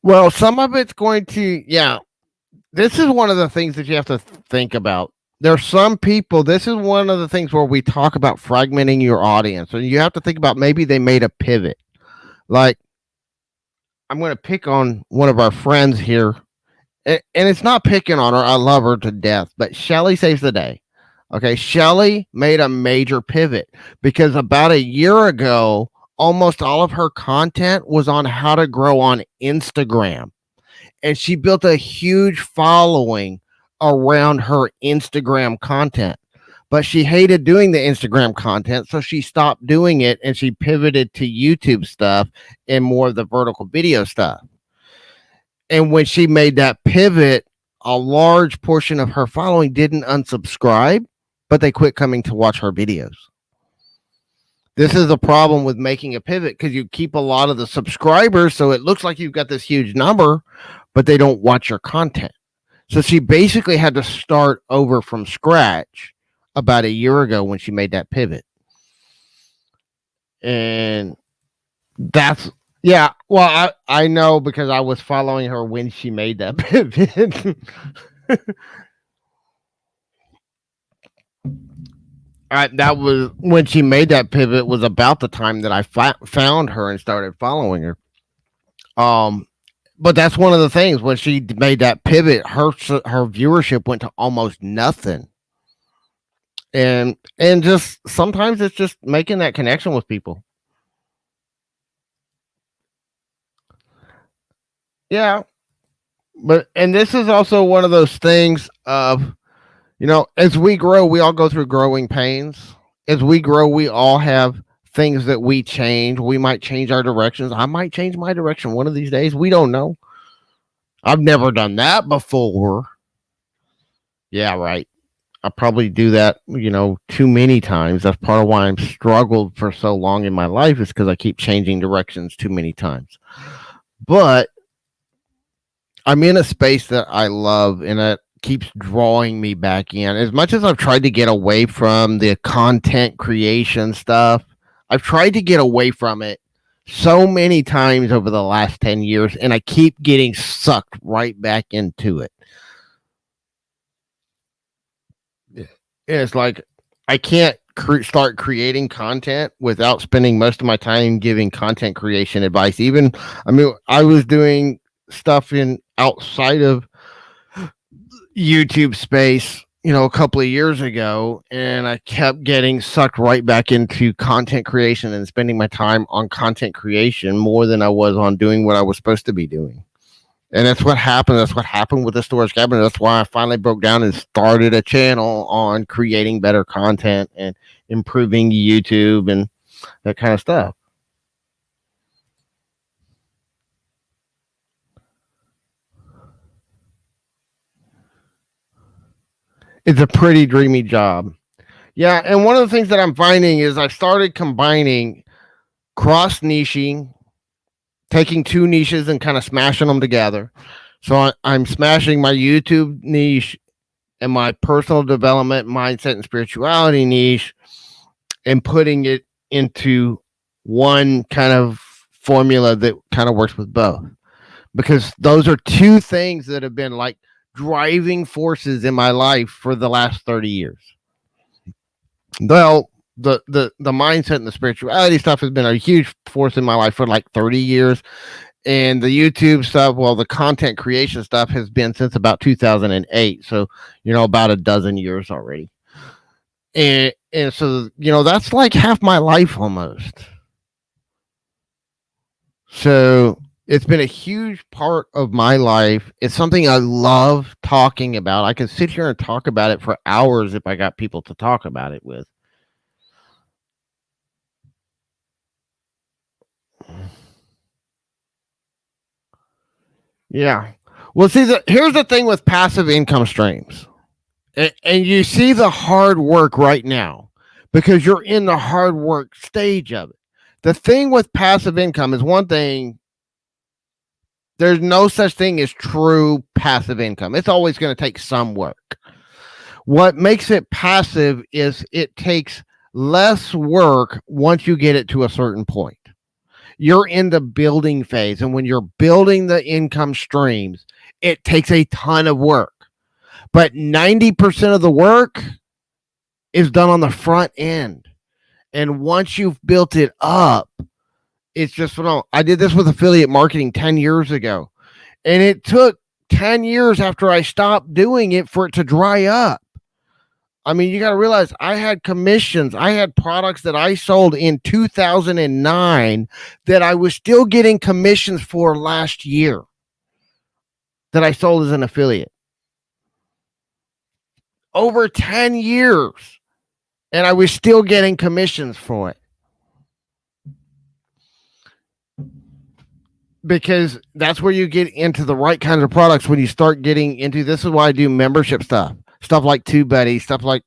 Well, some of it's going to, this is one of the things that you have to think about. There's some people, this is one of the things where we talk about fragmenting your audience. And you have to think about maybe they made a pivot. Like, I'm going to pick on one of our friends here. And it's not picking on her. I love her to death. But Shelly saves the day. Okay, Shelly made a major pivot because about a year ago, almost all of her content was on how to grow on Instagram. And she built a huge following around her Instagram content. But she hated doing the Instagram content, so she stopped doing it and she pivoted to YouTube stuff and more of the vertical video stuff. And when she made that pivot, a large portion of her following didn't unsubscribe, but they quit coming to watch her videos. This is a problem with making a pivot because you keep a lot of the subscribers, so it looks like you've got this huge number, but they don't watch your content. So she basically had to start over from scratch about a year ago when she made that pivot. And that's, well, I know because I was following her when she made that pivot. That was when she made that pivot, was about the time that I found her and started following her. But that's one of the things when she made that pivot, her viewership went to almost nothing. And just sometimes it's just making that connection with people. Yeah. But and this is also one of those things of, as we grow, we all go through growing pains. As we grow, we all have things that we change. We might change our directions. I might change my direction one of these days. We don't know. I've never done that before. Yeah, right. I probably do that, too many times. That's part of why I'm struggled for so long in my life, is because I keep changing directions too many times. But I'm in a space that I love, and it keeps drawing me back in. As much as I've tried to get away from the content creation stuff, I've tried to get away from it so many times over the last 10 years, and I keep getting sucked right back into it. It's like I can't start creating content without spending most of my time giving content creation advice. I was doing stuff in outside of YouTube space, a couple of years ago, and I kept getting sucked right back into content creation and spending my time on content creation more than I was on doing what I was supposed to be doing. And that's what happened. That's what happened with the storage cabinet. That's why I finally broke down and started a channel on creating better content and improving YouTube and that kind of stuff. It's a pretty dreamy job. Yeah, and one of the things that I'm finding is I've started combining cross niching, taking two niches and kind of smashing them together. So I'm smashing my YouTube niche and my personal development, mindset, and spirituality niche and putting it into one kind of formula that kind of works with both. Because those are two things that have been like driving forces in my life for the last 30 years. Well, the mindset and the spirituality stuff has been a huge force in my life for like 30 years. And the YouTube stuff, well, the content creation stuff has been since about 2008. So, about a dozen years already. And so, that's like half my life almost. So it's been a huge part of my life. It's something I love talking about. I can sit here and talk about it for hours if I got people to talk about it with. Yeah. Well, see, here's the thing with passive income streams. And you see the hard work right now because you're in the hard work stage of it. The thing with passive income is one thing. There's no such thing as true passive income. It's always going to take some work. What makes it passive is it takes less work once you get it to a certain point. You're in the building phase. And when you're building the income streams, it takes a ton of work. But 90% of the work is done on the front end. And once you've built it up, it's just phenomenal. I did this with affiliate marketing 10 years ago. And it took 10 years after I stopped doing it for it to dry up. I mean, you got to realize I had commissions. I had products that I sold in 2009 that I was still getting commissions for last year that I sold as an affiliate. Over 10 years. And I was still getting commissions for it. Because that's where you get into the right kinds of products when you start getting into, this is why I do membership stuff like TubeBuddy, stuff like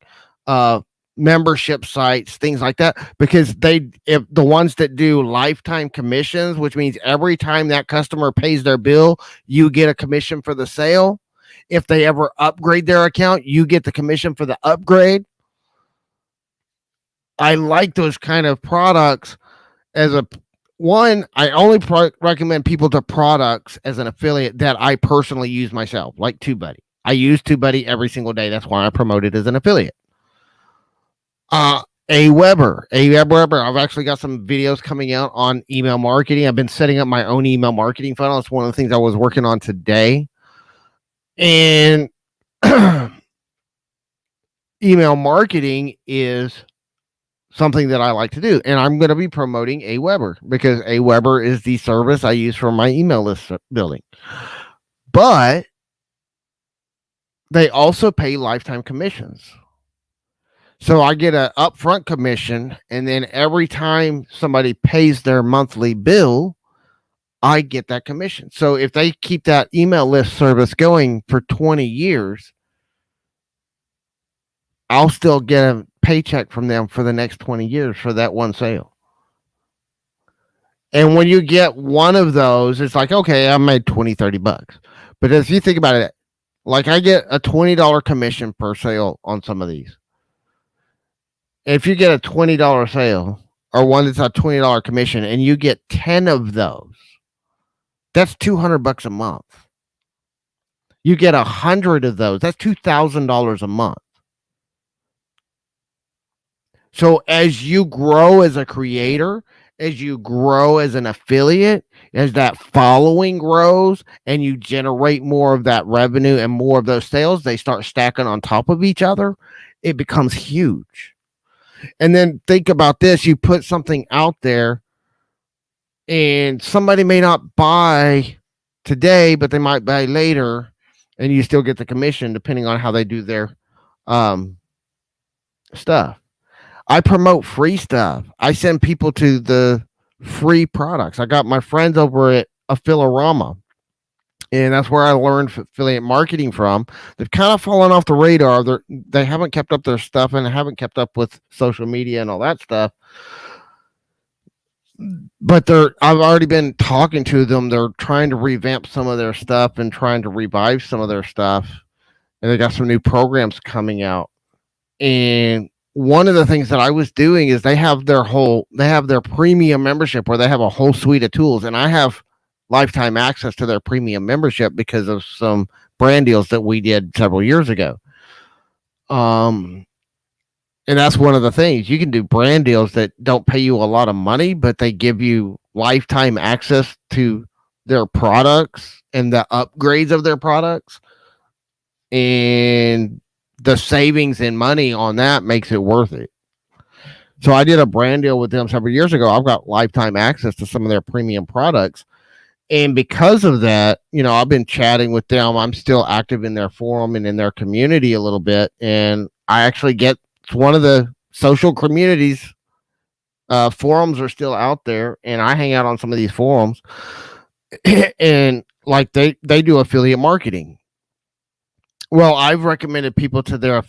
membership sites, things like that, because if the ones that do lifetime commissions, which means every time that customer pays their bill, you get a commission for the sale. If they ever upgrade their account, you get the commission for the upgrade. I like those kind of products as I only recommend people to products as an affiliate that I personally use myself, like TubeBuddy. I use TubeBuddy every single day. That's why I promote it as an affiliate. Aweber. I've actually got some videos coming out on email marketing. I've been setting up my own email marketing funnel. It's one of the things I was working on today. And email marketing is something that I like to do. And I'm going to be promoting Aweber because Aweber is the service I use for my email list building. But they also pay lifetime commissions. So I get an upfront commission, and then every time somebody pays their monthly bill, I get that commission. So if they keep that email list service going for 20 years, I'll still get a paycheck from them for the next 20 years for that one sale. And when you get one of those, it's like, okay, I made 20, 30 bucks. But if you think about it, like I get a $20 commission per sale on some of these. If you get a $20 sale or one that's a $20 commission and you get 10 of those, that's $200 a month. You get 100 of those, that's $2,000 a month. So as you grow as a creator, as you grow as an affiliate, as that following grows and you generate more of that revenue and more of those sales, they start stacking on top of each other. It becomes huge. And then think about this. You put something out there and somebody may not buy today, but they might buy later, and you still get the commission depending on how they do their stuff. I promote free stuff. I send people to the free products. I got my friends over at Affiliarama, and that's where I learned affiliate marketing from. They've kind of fallen off the radar. They haven't kept up their stuff and haven't kept up with social media and all that stuff. But I've already been talking to them. They're trying to revamp some of their stuff and trying to revive some of their stuff. And they got some new programs coming out. And one of the things that I was doing is they have their premium membership where they have a whole suite of tools. And I have lifetime access to their premium membership because of some brand deals that we did several years ago. And that's one of the things. You can do brand deals that don't pay you a lot of money, but they give you lifetime access to their products and the upgrades of their products. And the savings in money on that makes it worth it. So I did a brand deal with them several years ago. I've got lifetime access to some of their premium products. And because of that, I've been chatting with them. I'm still active in their forum and in their community a little bit. And I actually it's one of the social communities. Forums are still out there, and I hang out on some of these forums. And like they do affiliate marketing. Well, I've recommended people to their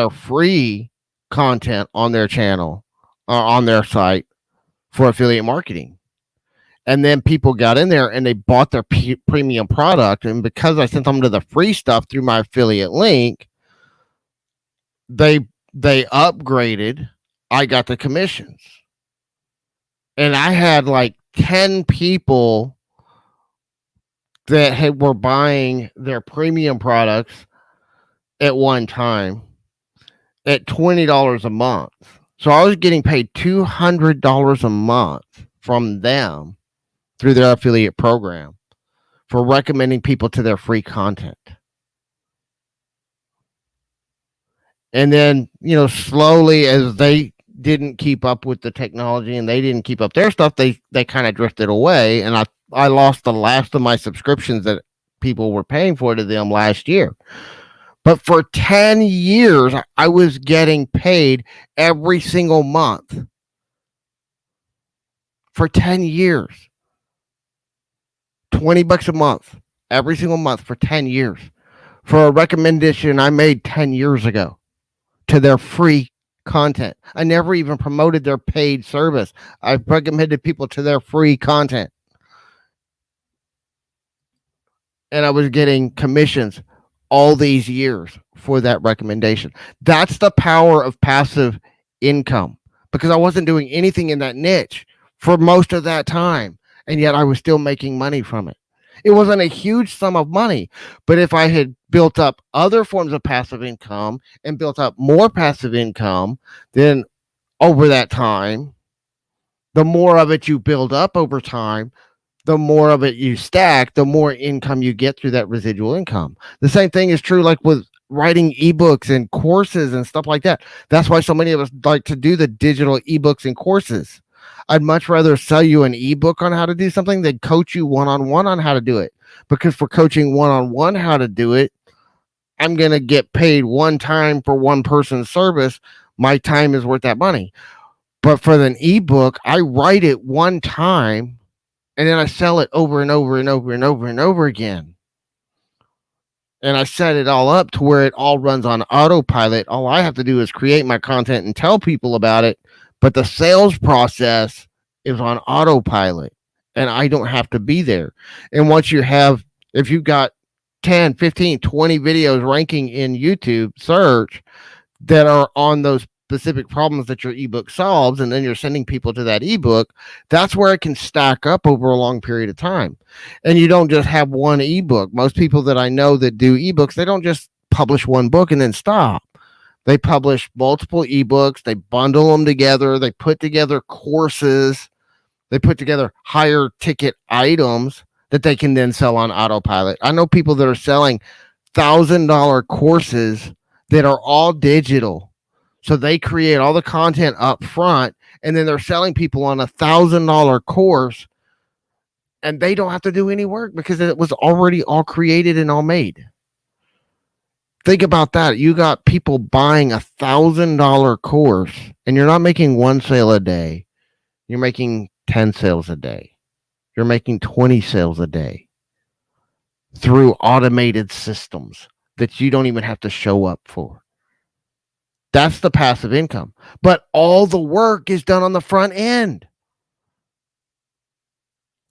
free content on their channel or on their site for affiliate marketing. And then people got in there and they bought their premium product. And because I sent them to the free stuff through my affiliate link, they upgraded. I got the commissions. And I had like 10 people that were buying their premium products at one time at $20 a month. So I was getting paid $200 a month from them through their affiliate program for recommending people to their free content. And then, slowly as they didn't keep up with the technology and they didn't keep up their stuff, they kind of drifted away. And I lost the last of my subscriptions that people were paying for to them last year. But for 10 years, I was getting paid every single month. For 10 years. $20 a month. Every single month for 10 years. For a recommendation I made 10 years ago to their free content. I never even promoted their paid service. I recommended people to their free content. And I was getting commissions all these years for that recommendation. That's the power of passive income, because I wasn't doing anything in that niche for most of that time. And yet I was still making money from it. It wasn't a huge sum of money, but if I had built up other forms of passive income and built up more passive income, then over that time, the more of it you build up over time, the more of it you stack, the more income you get through that residual income. The same thing is true like with writing ebooks and courses and stuff like that. That's why so many of us like to do the digital ebooks and courses. I'd much rather sell you an ebook on how to do something than coach you one-on-one on how to do it. Because for coaching one-on-one how to do it, I'm going to get paid one time for one person's service. My time is worth that money. But for an ebook, I write it one time and then I sell it over and over and over and over and over again. And I set it all up to where it all runs on autopilot. All I have to do is create my content and tell people about it. But the sales process is on autopilot and I don't have to be there. And once you have, if you've got 10, 15, 20 videos ranking in YouTube search that are on those specific problems that your ebook solves, and then you're sending people to that ebook, that's where it can stack up over a long period of time. And you don't just have one ebook. Most people that I know that do ebooks, they don't just publish one book and then stop. They publish multiple ebooks, they bundle them together, they put together courses, they put together higher ticket items that they can then sell on autopilot. I know people that are selling $1,000 courses that are all digital. So they create all the content up front and then they're selling people on $1,000 course and they don't have to do any work because it was already all created and all made. Think about that. You got people buying $1,000 course and you're not making one sale a day. You're making 10 sales a day. You're making 20 sales a day through automated systems that you don't even have to show up for. That's the passive income. But all the work is done on the front end.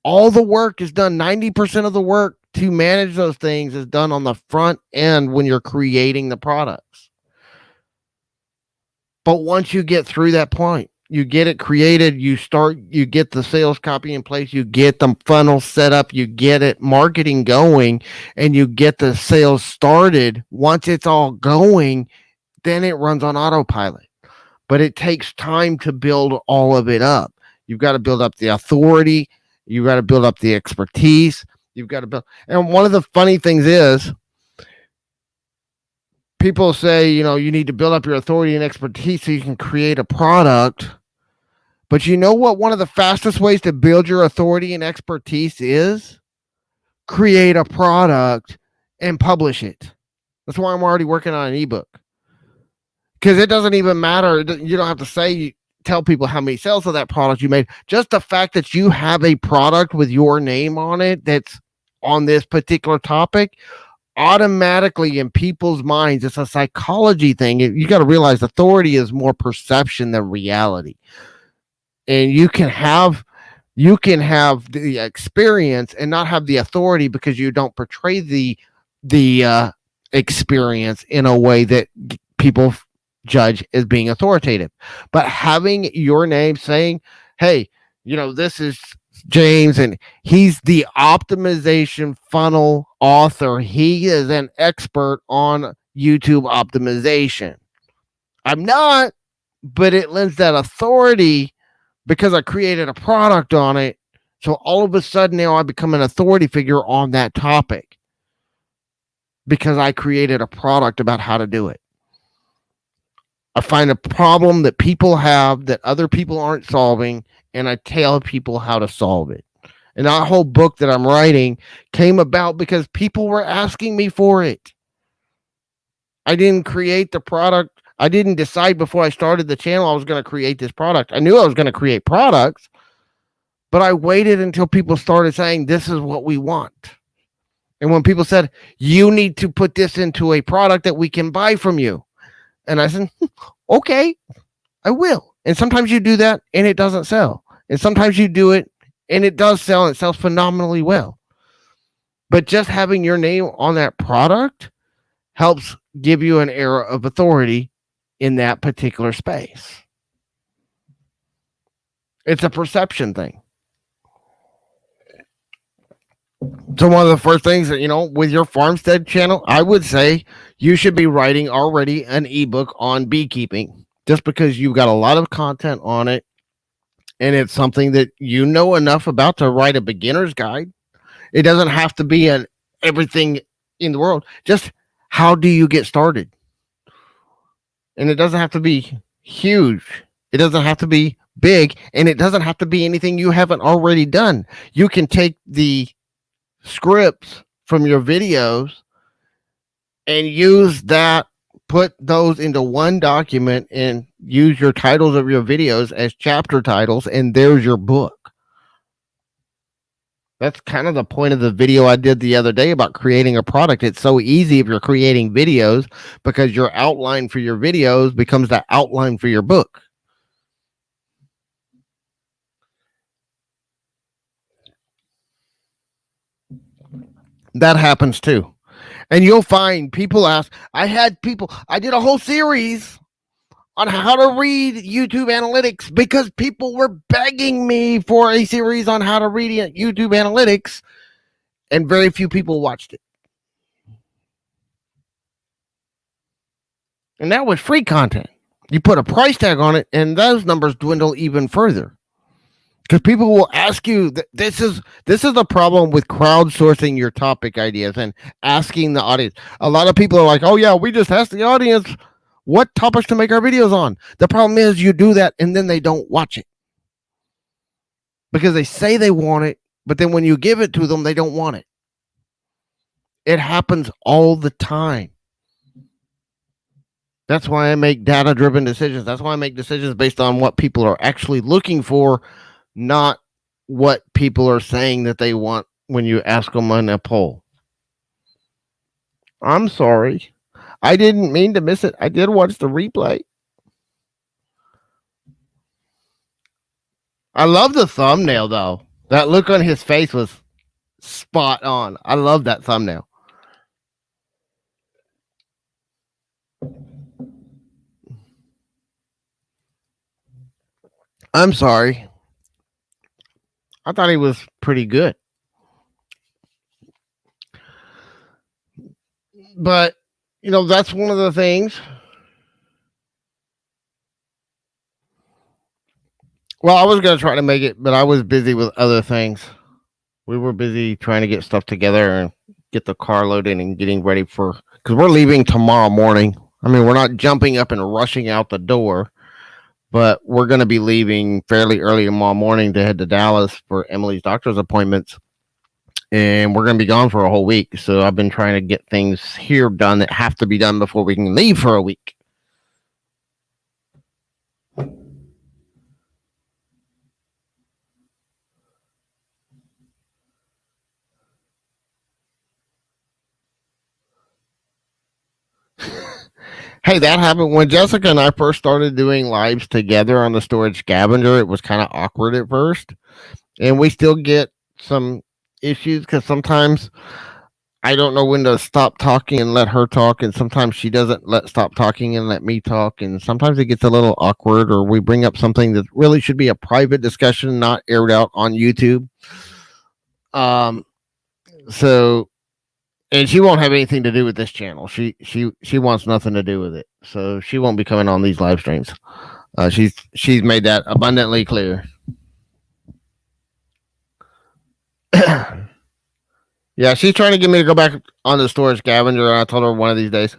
All the work is done. 90% of the work to manage those things is done on the front end when you're creating the products. But once you get through that point, you get it created, you get the sales copy in place, you get the funnel set up, you get it marketing going, and you get the sales started. Once it's all going, then it runs on autopilot. But it takes time to build all of it up. You've got to build up the authority. You've got to build up the expertise. You've got to build. And one of the funny things is people say, you need to build up your authority and expertise so you can create a product. But you know what? One of the fastest ways to build your authority and expertise is create a product and publish it. That's why I'm already working on an ebook. Because it doesn't even matter. You don't have to tell people how many sales of that product you made. Just the fact that you have a product with your name on it that's on this particular topic, automatically in people's minds, it's a psychology thing. You got to realize authority is more perception than reality. And you can have the experience and not have the authority because you don't portray the experience in a way that people judge as being authoritative. But having your name saying, hey, this is James and he's the optimization funnel author. He is an expert on YouTube optimization. I'm not, but it lends that authority because I created a product on it. So all of a sudden now I become an authority figure on that topic because I created a product about how to do it. I find a problem that people have that other people aren't solving, and I tell people how to solve it. And that whole book that I'm writing came about because people were asking me for it. I didn't create the product. I didn't decide before I started the channel I was going to create this product. I knew I was going to create products, but I waited until people started saying, this is what we want. And when people said, you need to put this into a product that we can buy from you. And I said, okay, I will. And sometimes you do that and it doesn't sell. And sometimes you do it and it does sell and it sells phenomenally well. But just having your name on that product helps give you an air of authority in that particular space. It's a perception thing. So one of the first things that, with your farmstead channel, I would say you should be writing already an ebook on beekeeping. just because you've got a lot of content on it and it's something that you know enough about to write a beginner's guide. It doesn't have to be an everything in the world. Just how do you get started? And it doesn't have to be huge. It doesn't have to be big, and it doesn't have to be anything you haven't already done. You can take the scripts from your videos and use that, put those into one document and use your titles of your videos as chapter titles, and there's your book. That's kind of the point of the video I did the other day about creating a product. It's so easy if you're creating videos because your outline for your videos becomes the outline for your book. That happens too. And you'll find people ask, I did a whole series on how to read YouTube analytics because people were begging me for a series on how to read YouTube analytics, and very few people watched it. And that was free content. You put a price tag on it, and those numbers dwindle even further. Because people will ask you, this is the problem with crowdsourcing your topic ideas and asking the audience. A lot of people are like, oh yeah, we just asked the audience what topics to make our videos on. The problem is you do that and then they don't watch it. Because they say they want it, but then when you give it to them, they don't want it. It happens all the time. That's why I make data-driven decisions. That's why I make decisions based on what people are actually looking for, not what people are saying that they want when you ask them on a poll. I'm sorry. I didn't mean to miss it. I did watch the replay. I love the thumbnail, though. That look on his face was spot on. I love that thumbnail. I'm sorry. I thought he was pretty good. But, that's one of the things. Well, I was going to try to make it, but I was busy with other things. We were busy trying to get stuff together and get the car loaded and getting ready because we're leaving tomorrow morning. I mean, we're not jumping up and rushing out the door, but we're going to be leaving fairly early tomorrow morning to head to Dallas for Emily's doctor's appointments. And we're going to be gone for a whole week. So I've been trying to get things here done that have to be done before we can leave for a week. Hey, that happened when Jessica and I first started doing lives together on the Storage Scavenger. It was kind of awkward at first. And we still get some issues because sometimes I don't know when to stop talking and let her talk, and sometimes she doesn't stop talking and let me talk, and sometimes it gets a little awkward, or we bring up something that really should be a private discussion, not aired out on YouTube. So, and she won't have anything to do with this channel. She wants nothing to do with it, so she won't be coming on these live streams. She's made that abundantly clear. Yeah, she's trying to get me to go back on the Storage Scavenger, and I told her one of these days.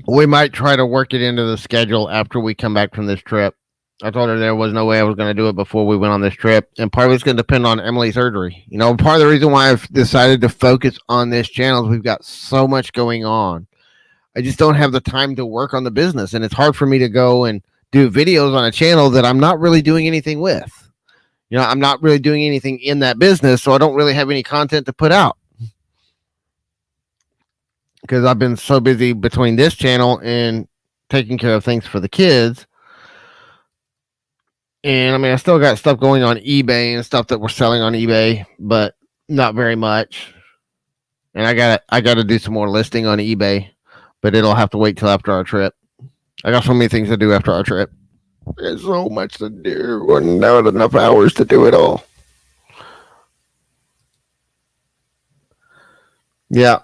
We might try to work it into the schedule after we come back from this trip. I told her there was no way I was going to do it before we went on this trip, and part of it's going to depend on Emily's surgery. Part of the reason why I've decided to focus on this channel is we've got so much going on. I just don't have the time to work on the business, and it's hard for me to go and do videos on a channel that I'm not really doing anything with. I'm not really doing anything in that business, so I don't really have any content to put out. Because I've been so busy between this channel and taking care of things for the kids. And I mean, I still got stuff going on eBay and stuff that we're selling on eBay, but not very much. And I gotta do some more listing on eBay, but it'll have to wait till after our trip. I got so many things to do after our trip. There's so much to do and not enough hours to do it all. Yeah.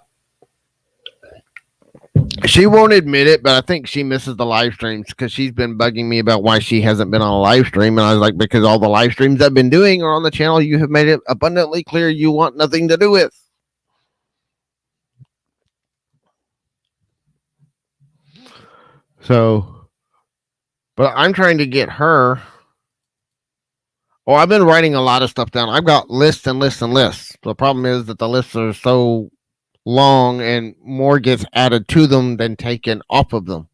She won't admit it, but I think she misses the live streams because she's been bugging me about why she hasn't been on a live stream. And I was like, because all the live streams I've been doing are on the channel you have made it abundantly clear you want nothing to do with. So, but I'm trying to get her. Oh, I've been writing a lot of stuff down. I've got lists and lists and lists. The problem is that the lists are so long and more gets added to them than taken off of them.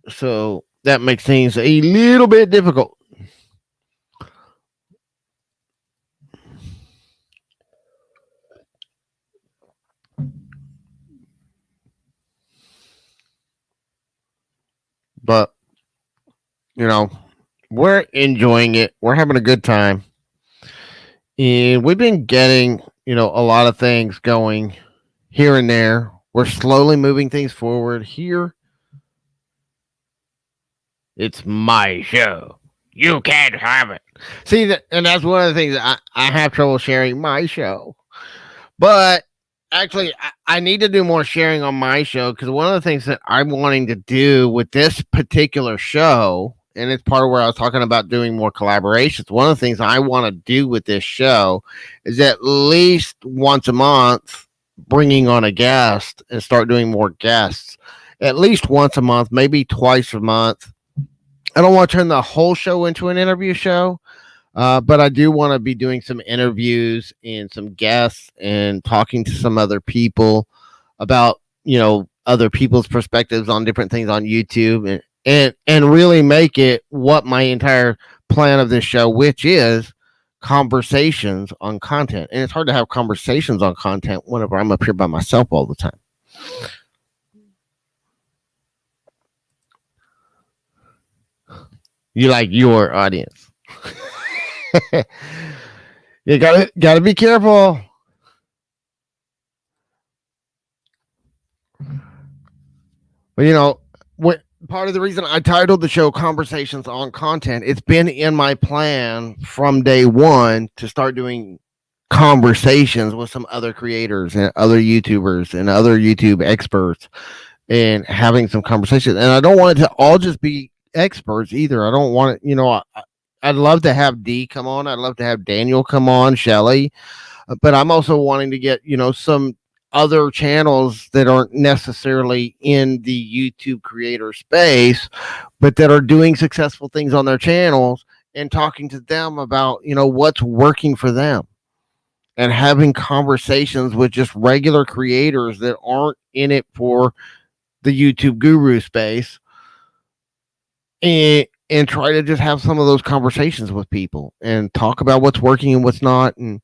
So that makes things a little bit difficult. But, you know, we're enjoying it. We're having a good time. And we've been getting, a lot of things going here and there. We're slowly moving things forward. Here, it's my show. You can't have it. See, and that's one of the things I have trouble sharing my show. But actually, I need to do more sharing on my show because one of the things that I'm wanting to do with this particular show, and it's part of where I was talking about doing more collaborations. One of the things I want to do with this show is at least once a month bringing on a guest and start doing more guests. At least once a month, maybe twice a month. I don't want to turn the whole show into an interview show, but I do want to be doing some interviews and some guests and talking to some other people about, other people's perspectives on different things on YouTube and really make it what my entire plan of this show, which is conversations on content. And it's hard to have conversations on content whenever I'm up here by myself all the time. You like your audience. You gotta be careful. But what part of the reason I titled the show Conversations on Content, it's been in my plan from day one to start doing conversations with some other creators and other YouTubers and other YouTube experts and having some conversations. And I don't want it to all just be experts either. I don't want it, I'd love to have Dee come on. I'd love to have Daniel come on, Shelly. But I'm also wanting to get, some other channels that aren't necessarily in the YouTube creator space, but that are doing successful things on their channels and talking to them about, what's working for them and having conversations with just regular creators that aren't in it for the YouTube guru space and try to just have some of those conversations with people and talk about what's working and what's not and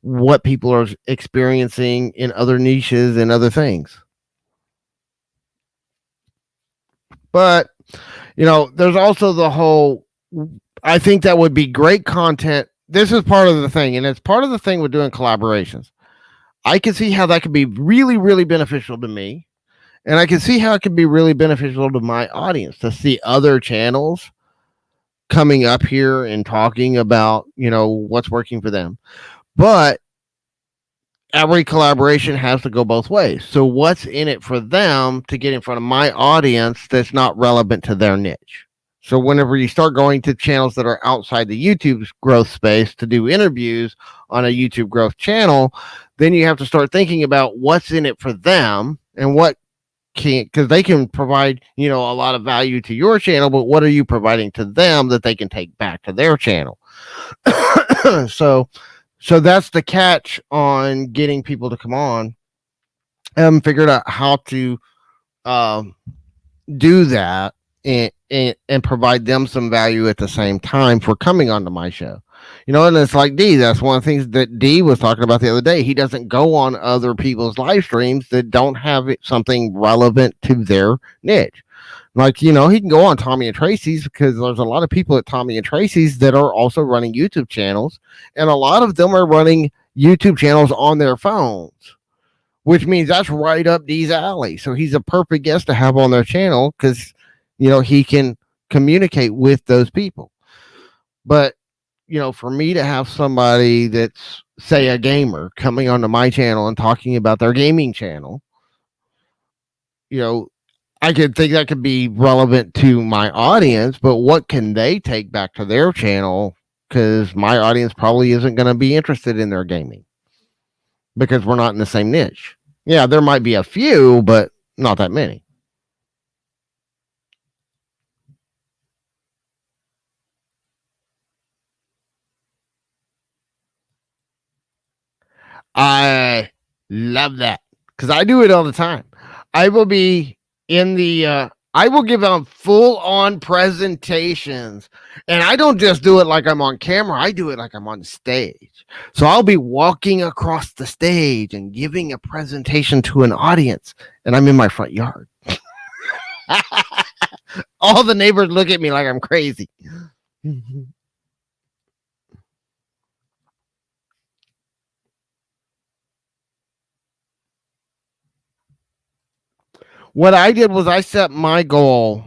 what people are experiencing in other niches and other things. But, there's also the whole, I think that would be great content. This is part of the thing, and it's part of the thing with doing collaborations. I can see how that could be really, really beneficial to me. And I can see how it could be really beneficial to my audience to see other channels coming up here and talking about, what's working for them. But every collaboration has to go both ways. So what's in it for them to get in front of my audience that's not relevant to their niche? So whenever you start going to channels that are outside the YouTube growth space to do interviews on a YouTube growth channel, then you have to start thinking about what's in it for them and what can't, because they can provide a lot of value to your channel, but what are you providing to them that they can take back to their channel? so that's the catch on getting people to come on. I haven't figured out how to do that and provide them some value at the same time for coming onto my show. And it's like Dee, that's one of the things that Dee was talking about the other day. He doesn't go on other people's live streams that don't have something relevant to their niche. Like, he can go on Tommy and Tracy's because there's a lot of people at Tommy and Tracy's that are also running YouTube channels. And a lot of them are running YouTube channels on their phones, which means that's right up Dee's alley. So he's a perfect guest to have on their channel because, he can communicate with those people. But for me to have somebody that's, say, a gamer coming onto my channel and talking about their gaming channel, I could think that could be relevant to my audience, but what can they take back to their channel? Because my audience probably isn't going to be interested in their gaming because we're not in the same niche. Yeah, there might be a few, but not that many. I love that because I do it all the time. I will be in the I will give out full on presentations, and I don't just do it like I'm on camera. I do it like I'm on stage. So I'll be walking across the stage and giving a presentation to an audience, and I'm in my front yard. All the neighbors look at me like I'm crazy. What I did was I set my goal.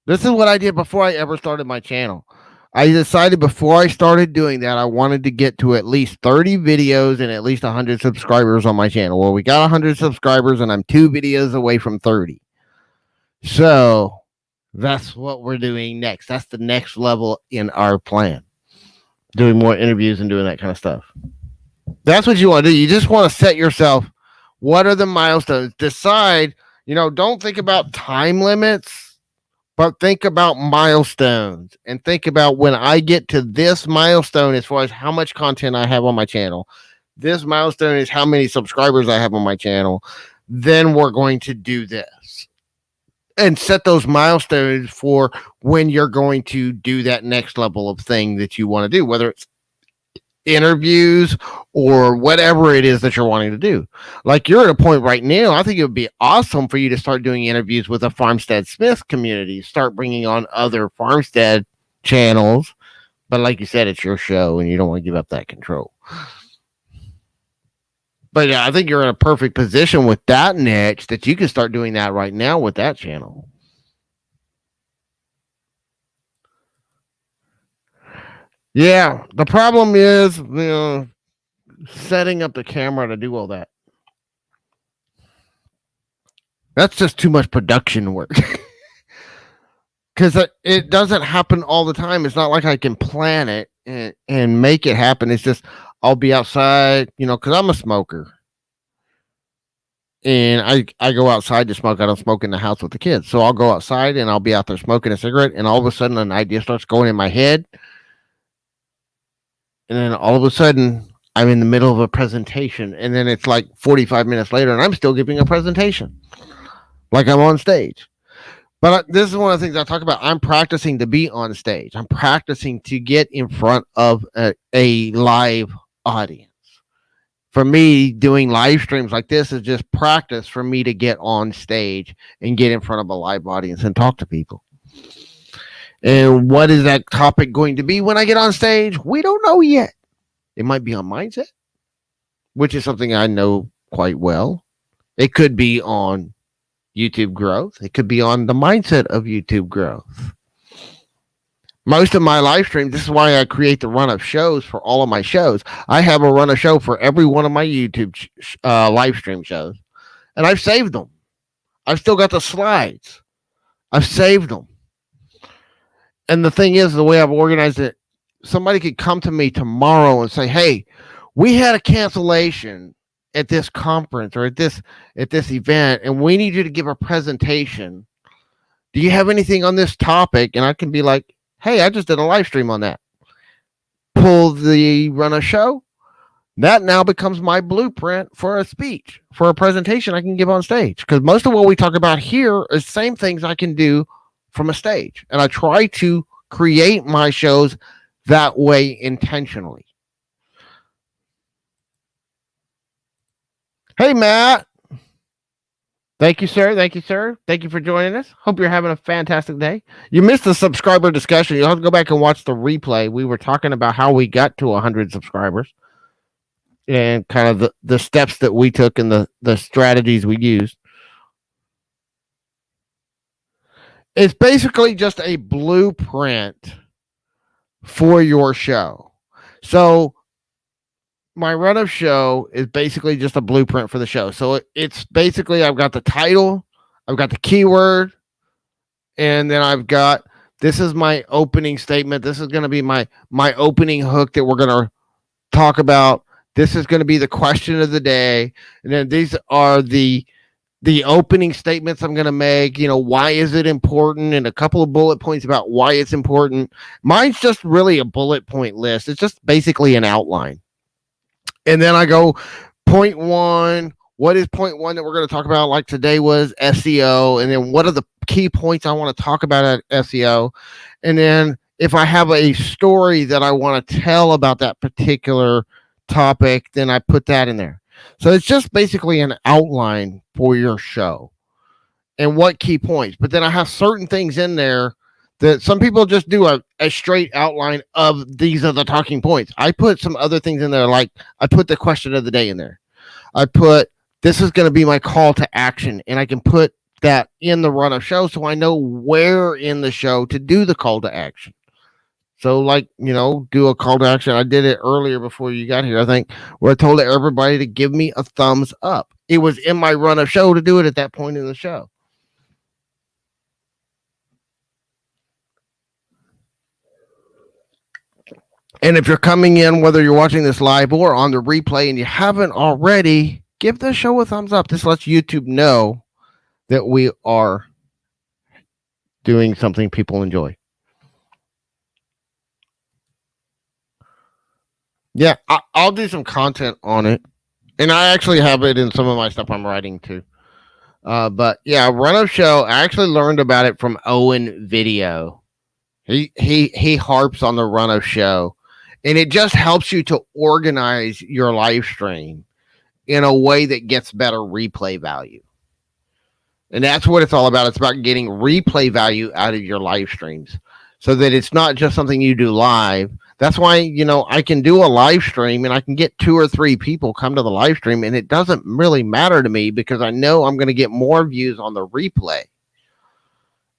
This is what I did before I ever started my channel. I decided before I started doing that, I wanted to get to at least 30 videos and at least 100 subscribers on my channel. Well, we got 100 subscribers and I'm 2 videos away from 30. So that's what we're doing next. That's the next level in our plan. Doing more interviews and doing that kind of stuff. That's what you want to do. You just want to set yourself, what are the milestones? Decide, don't think about time limits, but think about milestones and think about when I get to this milestone as far as how much content I have on my channel. This milestone is how many subscribers I have on my channel. Then we're going to do this. And set those milestones for when you're going to do that next level of thing that you want to do, whether it's interviews or whatever it is that you're wanting to do. Like you're at a point right now, I think it would be awesome for you to start doing interviews with a Farmstead Smith community, start bringing on other Farmstead channels. But like you said, it's your show and you don't want to give up that control. But yeah, I think you're in a perfect position with that niche that you can start doing that right now with that channel. Yeah, the problem is, setting up the camera to do all that. That's just too much production work. Because it doesn't happen all the time. It's not like I can plan it and make it happen. It's just I'll be outside, because I'm a smoker. And I go outside to smoke. I don't smoke in the house with the kids. So I'll go outside and I'll be out there smoking a cigarette. And all of a sudden an idea starts going in my head. And then all of a sudden I'm in the middle of a presentation. And then it's like 45 minutes later and I'm still giving a presentation. Like I'm on stage. But this is one of the things I talk about. I'm practicing to be on stage. I'm practicing to get in front of a live audience. For me, doing live streams like this is just practice for me to get on stage and get in front of a live audience and talk to people. And what is that topic going to be when I get on stage? We don't know yet. It might be on mindset, which is something I know quite well. It could be on YouTube growth. It could be on the mindset of YouTube growth. Most of my live streams, this is why I create the run of shows for all of my shows. I have a run of show for every one of my YouTube live stream shows. And I've saved them. I've still got the slides. I've saved them. And the thing is, the way I've organized it, somebody could come to me tomorrow and say, hey, we had a cancellation at this conference or at this event, and we need you to give a presentation. Do you have anything on this topic? And I can be like, hey, I just did a live stream on that. Pull the run a show. That now becomes my blueprint for a speech, for a presentation I can give on stage. Because most of what we talk about here is the same things I can do from a stage. And I try to create my shows that way intentionally. Hey, Matt. Thank you, sir. Thank you, sir. Thank you for joining us. Hope you're having a fantastic day. You missed the subscriber discussion. You'll have to go back and watch the replay. We were talking about how we got to 100 subscribers and kind of the steps that we took and the strategies we used. It's basically just a blueprint for your show. So my run of show is basically just a blueprint for the show. So it's basically, I've got the title, I've got the keyword, and then I've got, this is my opening statement. This is going to be my opening hook that we're going to talk about. This is going to be the question of the day. And then these are the opening statements I'm going to make. Why is it important? And a couple of bullet points about why it's important. Mine's just really a bullet point list. It's just basically an outline. And then I go, point one. What is point one that we're going to talk about? Like today was SEO. And then what are the key points I want to talk about at SEO? And then if I have a story that I want to tell about that particular topic, then I put that in there. So it's just basically an outline for your show and what key points. But then I have certain things in there that some people just do a straight outline of these are the talking points. I put some other things in there, like I put the question of the day in there. I put, this is going to be my call to action, and I can put that in the run of show so I know where in the show to do the call to action. So, like, do a call to action. I did it earlier before you got here, I think, where I told everybody to give me a thumbs up. It was in my run of show to do it at that point in the show. And if you're coming in, whether you're watching this live or on the replay, and you haven't already, give the show a thumbs up. This lets YouTube know that we are doing something people enjoy. Yeah, I'll do some content on it. And I actually have it in some of my stuff I'm writing too. But yeah, run of show. I actually learned about it from Owen Video. He harps on the run of show. And it just helps you to organize your live stream in a way that gets better replay value. And that's what it's all about. It's about getting replay value out of your live streams so that it's not just something you do live. That's why, I can do a live stream and I can get 2 or 3 people come to the live stream, and it doesn't really matter to me because I know I'm going to get more views on the replay.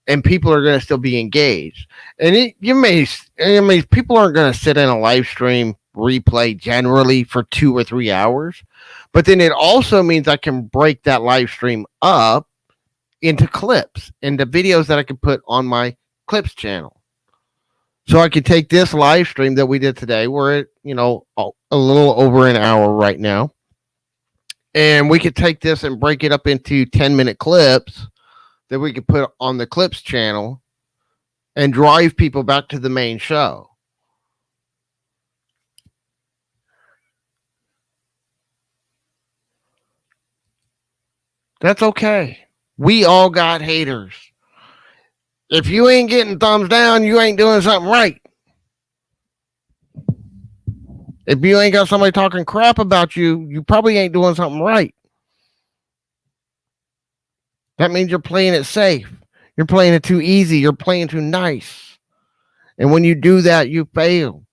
And people are going to still be engaged. And people aren't going to sit in a live stream replay generally for 2 or 3 hours. But then it also means I can break that live stream up into clips, into videos that I can put on my clips channel. So I could take this live stream that we did today. We're at, a little over an hour right now. And we could take this and break it up into 10-minute clips that we could put on the clips channel and drive people back to the main show. That's okay. We all got haters. If you ain't getting thumbs down, you ain't doing something right. If you ain't got somebody talking crap about you, you probably ain't doing something right. That means you're playing it safe. You're playing it too easy. You're playing too nice. And when you do that, you fail.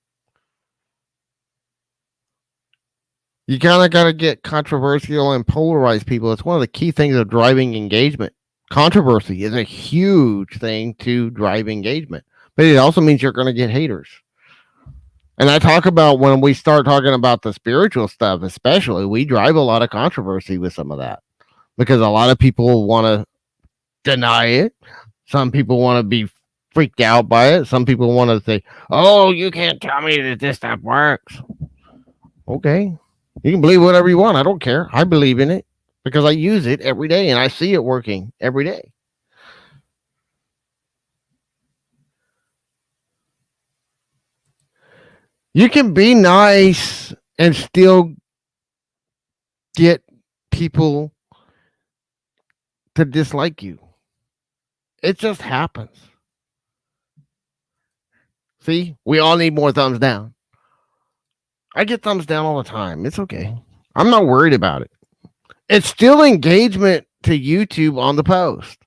You kind of got to get controversial and polarize people. It's one of the key things of driving engagement. Controversy is a huge thing to drive engagement, but it also means you're going to get haters. And I talk about when we start talking about the spiritual stuff, especially, we drive a lot of controversy with some of that because a lot of people want to deny it. Some people want to be freaked out by it. Some people want to say, oh, you can't tell me that this stuff works. Okay. You can believe whatever you want. I don't care. I believe in it because I use it every day and I see it working every day. You can be nice and still get people to dislike you. It just happens. See, we all need more thumbs down. I get thumbs down all the time. It's okay. I'm not worried about it. It's still engagement to YouTube on the post.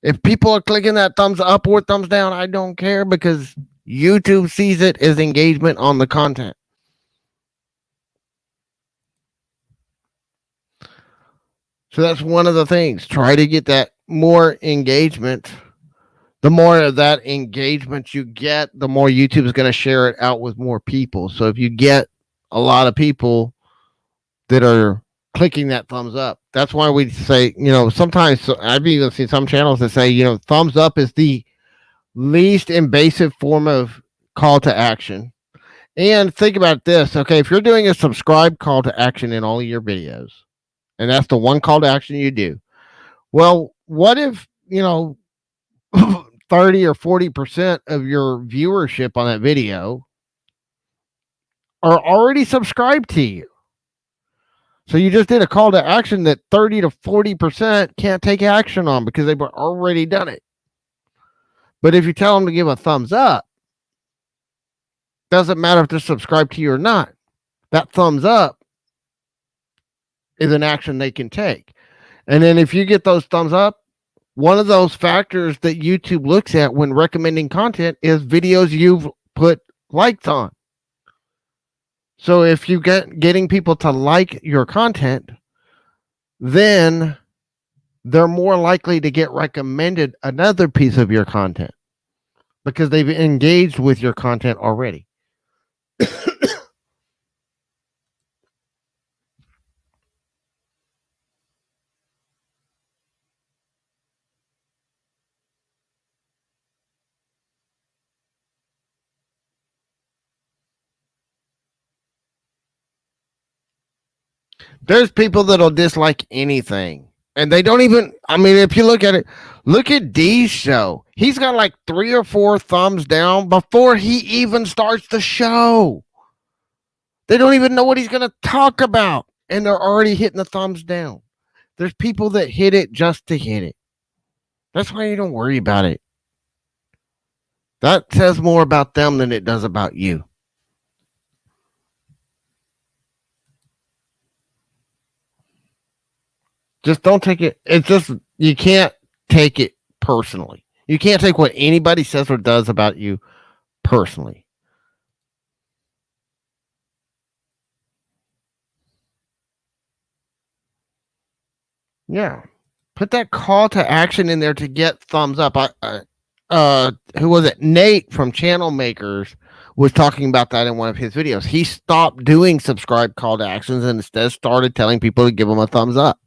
If people are clicking that thumbs up or thumbs down, I don't care because YouTube sees it as engagement on the content. So that's one of the things. Try to get that more engagement. The more of that engagement you get, the more YouTube is going to share it out with more people. So if you get a lot of people that are clicking that thumbs up. That's why we say, sometimes I've even seen some channels that say, thumbs up is the least invasive form of call to action. And think about this. Okay, if you're doing a subscribe call to action in all of your videos, and that's the one call to action you do, well, what if, 30 or 40% of your viewership on that video are already subscribed to you? So you just did a call to action that 30 to 40% can't take action on because they've already done it. But if you tell them to give a thumbs up, doesn't matter if they're subscribed to you or not. That thumbs up is an action they can take. And then if you get those thumbs up, one of those factors that YouTube looks at when recommending content is videos you've put likes on. So if you get getting people to like your content, then they're more likely to get recommended another piece of your content because they've engaged with your content already. There's people that'll dislike anything. And they don't even, I mean, if you look at it, look at D's show. He's got like 3 or 4 thumbs down before he even starts the show. They don't even know what he's going to talk about. And they're already hitting the thumbs down. There's people that hit it just to hit it. That's why you don't worry about it. That says more about them than it does about you. Just don't take it. It's just, you can't take it personally. You can't take what anybody says or does about you personally. Yeah. Put that call to action in there to get thumbs up. Who was it? Nate from Channel Makers was talking about that in one of his videos. He stopped doing subscribe call to actions and instead started telling people to give him a thumbs up.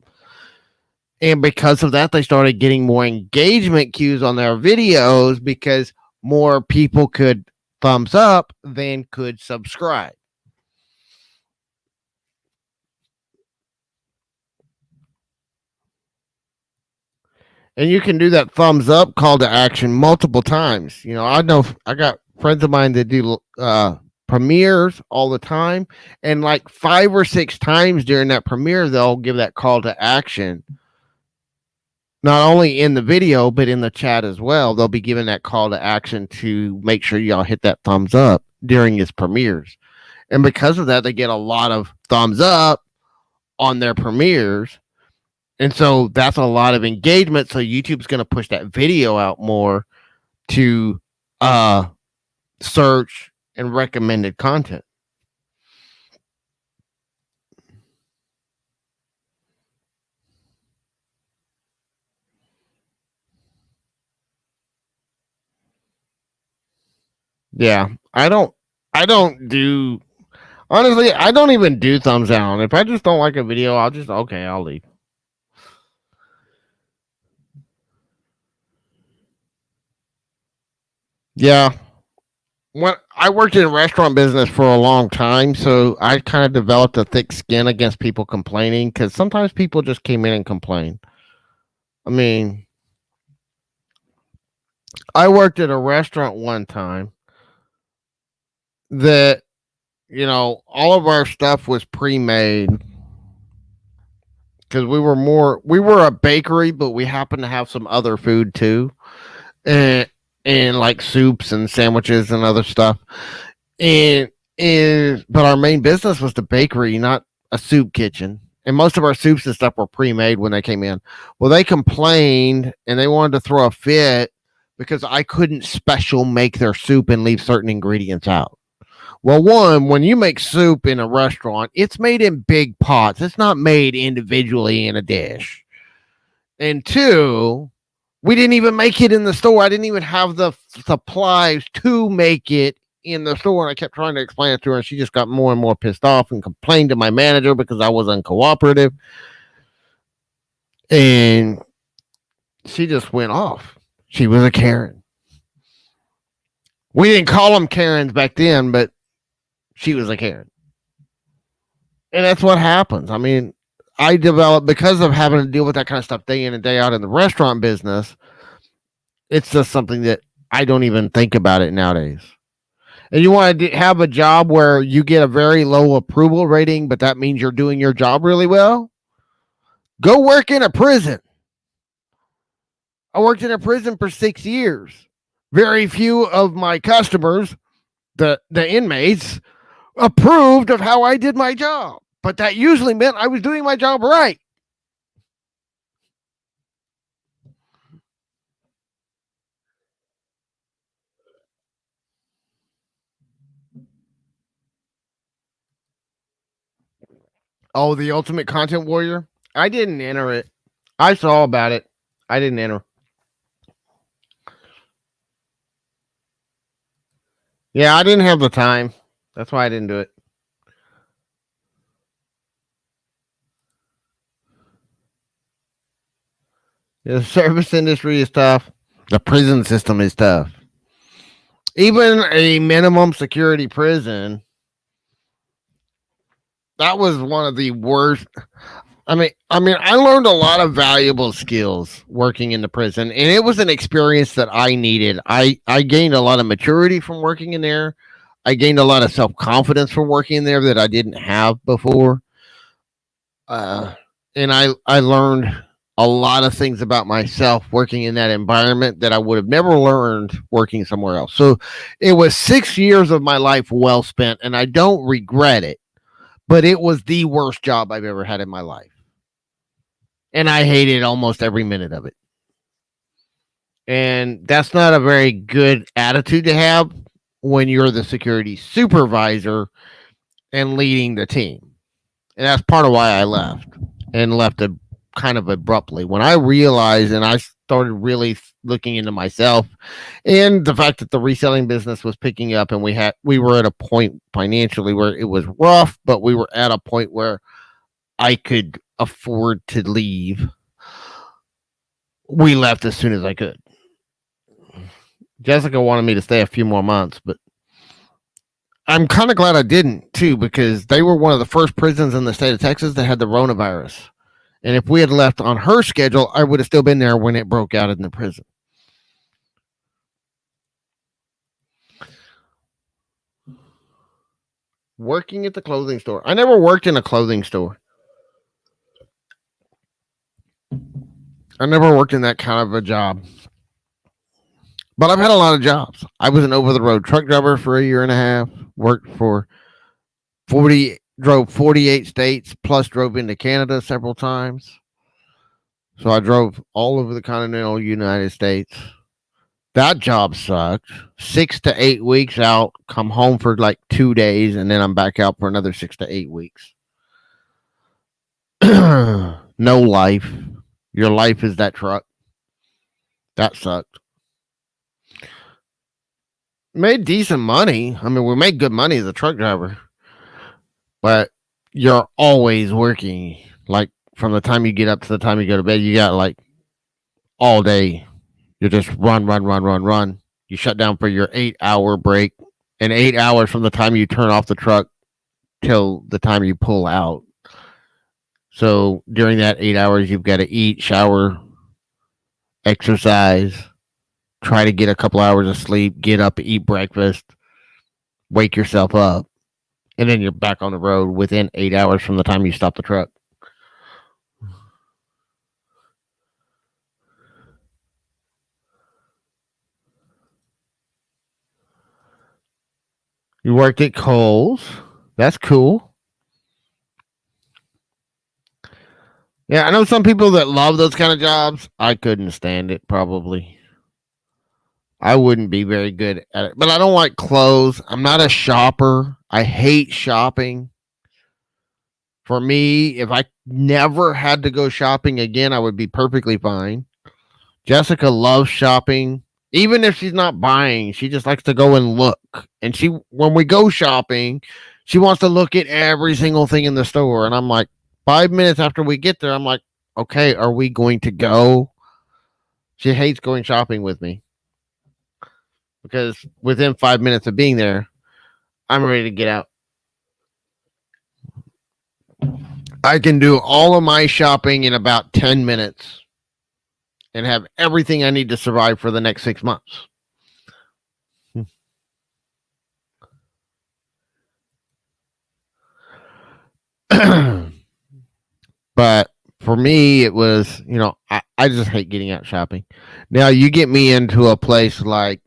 And because of that, they started getting more engagement cues on their videos because more people could thumbs up than could subscribe. And you can do that thumbs up call to action multiple times. I know I got friends of mine that do premieres all the time. And like 5 or 6 times during that premiere, they'll give that call to action. Not only in the video, but in the chat as well. They'll be giving that call to action to make sure y'all hit that thumbs up during his premieres. And because of that, they get a lot of thumbs up on their premieres. And so that's a lot of engagement. So YouTube's going to push that video out more to search and recommended content. Yeah, I don't do, honestly, I don't even do thumbs down. If I just don't like a video, I'll leave. Yeah. When I worked in a restaurant business for a long time, so I kind of developed a thick skin against people complaining because sometimes people just came in and complained. I mean, I worked at a restaurant one time that, all of our stuff was pre-made because we were a bakery, but we happened to have some other food too. And like soups and sandwiches and other stuff. But our main business was the bakery, not a soup kitchen. And most of our soups and stuff were pre-made when they came in. Well, they complained and they wanted to throw a fit because I couldn't special make their soup and leave certain ingredients out. Well, one, when you make soup in a restaurant, it's made in big pots. It's not made individually in a dish. And 2, we didn't even make it in the store. I didn't even have the supplies to make it in the store, and I kept trying to explain it to her, and she just got more and more pissed off and complained to my manager because I was uncooperative. And she just went off. She was a Karen. We didn't call them Karens back then, but she was a Karen. And that's what happens. I mean, I developed, because of having to deal with that kind of stuff day in and day out in the restaurant business, it's just something that I don't even think about it nowadays. And you want to have a job where you get a very low approval rating, but that means you're doing your job really well? Go work in a prison. I worked in a prison for 6 years. Very few of my customers, the inmates, approved of how I did my job. But that usually meant I was doing my job right. Oh, the Ultimate Content Warrior? I didn't enter it. I saw about it. I didn't enter. Yeah, I didn't have the time. That's why I didn't do it. The service industry is tough. The prison system is tough. Even a minimum security prison, that was one of the worst. I mean, I learned a lot of valuable skills working in the prison, and it was an experience that I needed. I gained a lot of maturity from working in there. I gained a lot of self-confidence from working in there that I didn't have before. And I learned a lot of things about myself working in that environment that I would have never learned working somewhere else. So it was 6 years of my life well spent, and I don't regret it, but it was the worst job I've ever had in my life. And I hated almost every minute of it. And that's not a very good attitude to have when you're the security supervisor and leading the team. And that's part of why I left, and left it kind of abruptly. When I realized, and I started really looking into myself and the fact that the reselling business was picking up, and we were at a point financially where it was rough, but we were at a point where I could afford to leave. We left as soon as I could. Jessica wanted me to stay a few more months, but I'm kind of glad I didn't too, because they were one of the first prisons in the state of Texas that had the coronavirus. And if we had left on her schedule, I would have still been there when it broke out in the prison. Working at the clothing store. I never worked in a clothing store. I never worked in that kind of a job. But I've had a lot of jobs. I was an over-the-road truck driver for a year and a half. Worked for 48 states, plus drove into Canada several times. So I drove all over the continental United States. That job sucked. 6 to 8 weeks out, come home for like 2 days, and then I'm back out for another 6 to 8 weeks. No life. Your life is that truck. That sucked. Made decent money. I mean, we made good money as a truck driver, but you're always working. Like from the time you get up to the time you go to bed, you got like all day. You just run. You shut down for your 8-hour break, and 8 hours from the time you turn off the truck till the time you pull out. So during that 8 hours, you've got to eat, shower, exercise, try to get a couple hours of sleep, get up, eat breakfast, wake yourself up, and then you're back on the road within 8 hours from the time you stop the truck. You worked at Kohl's. That's cool. Yeah, I know some people that love those kind of jobs. I couldn't stand it, probably. I wouldn't be very good at it. But I don't like clothes. I'm not a shopper. I hate shopping. For me, if I never had to go shopping again, I would be perfectly fine. Jessica loves shopping. Even if she's not buying, she just likes to go and look. And when we go shopping, she wants to look at every single thing in the store. And I'm like, 5 minutes after we get there, I'm like, okay, are we going to go? She hates going shopping with me because within 5 minutes of being there, I'm ready to get out. I can do all of my shopping in about 10 minutes and have everything I need to survive for the next 6 months. But for me, it was, I just hate getting out shopping. Now you get me into a place like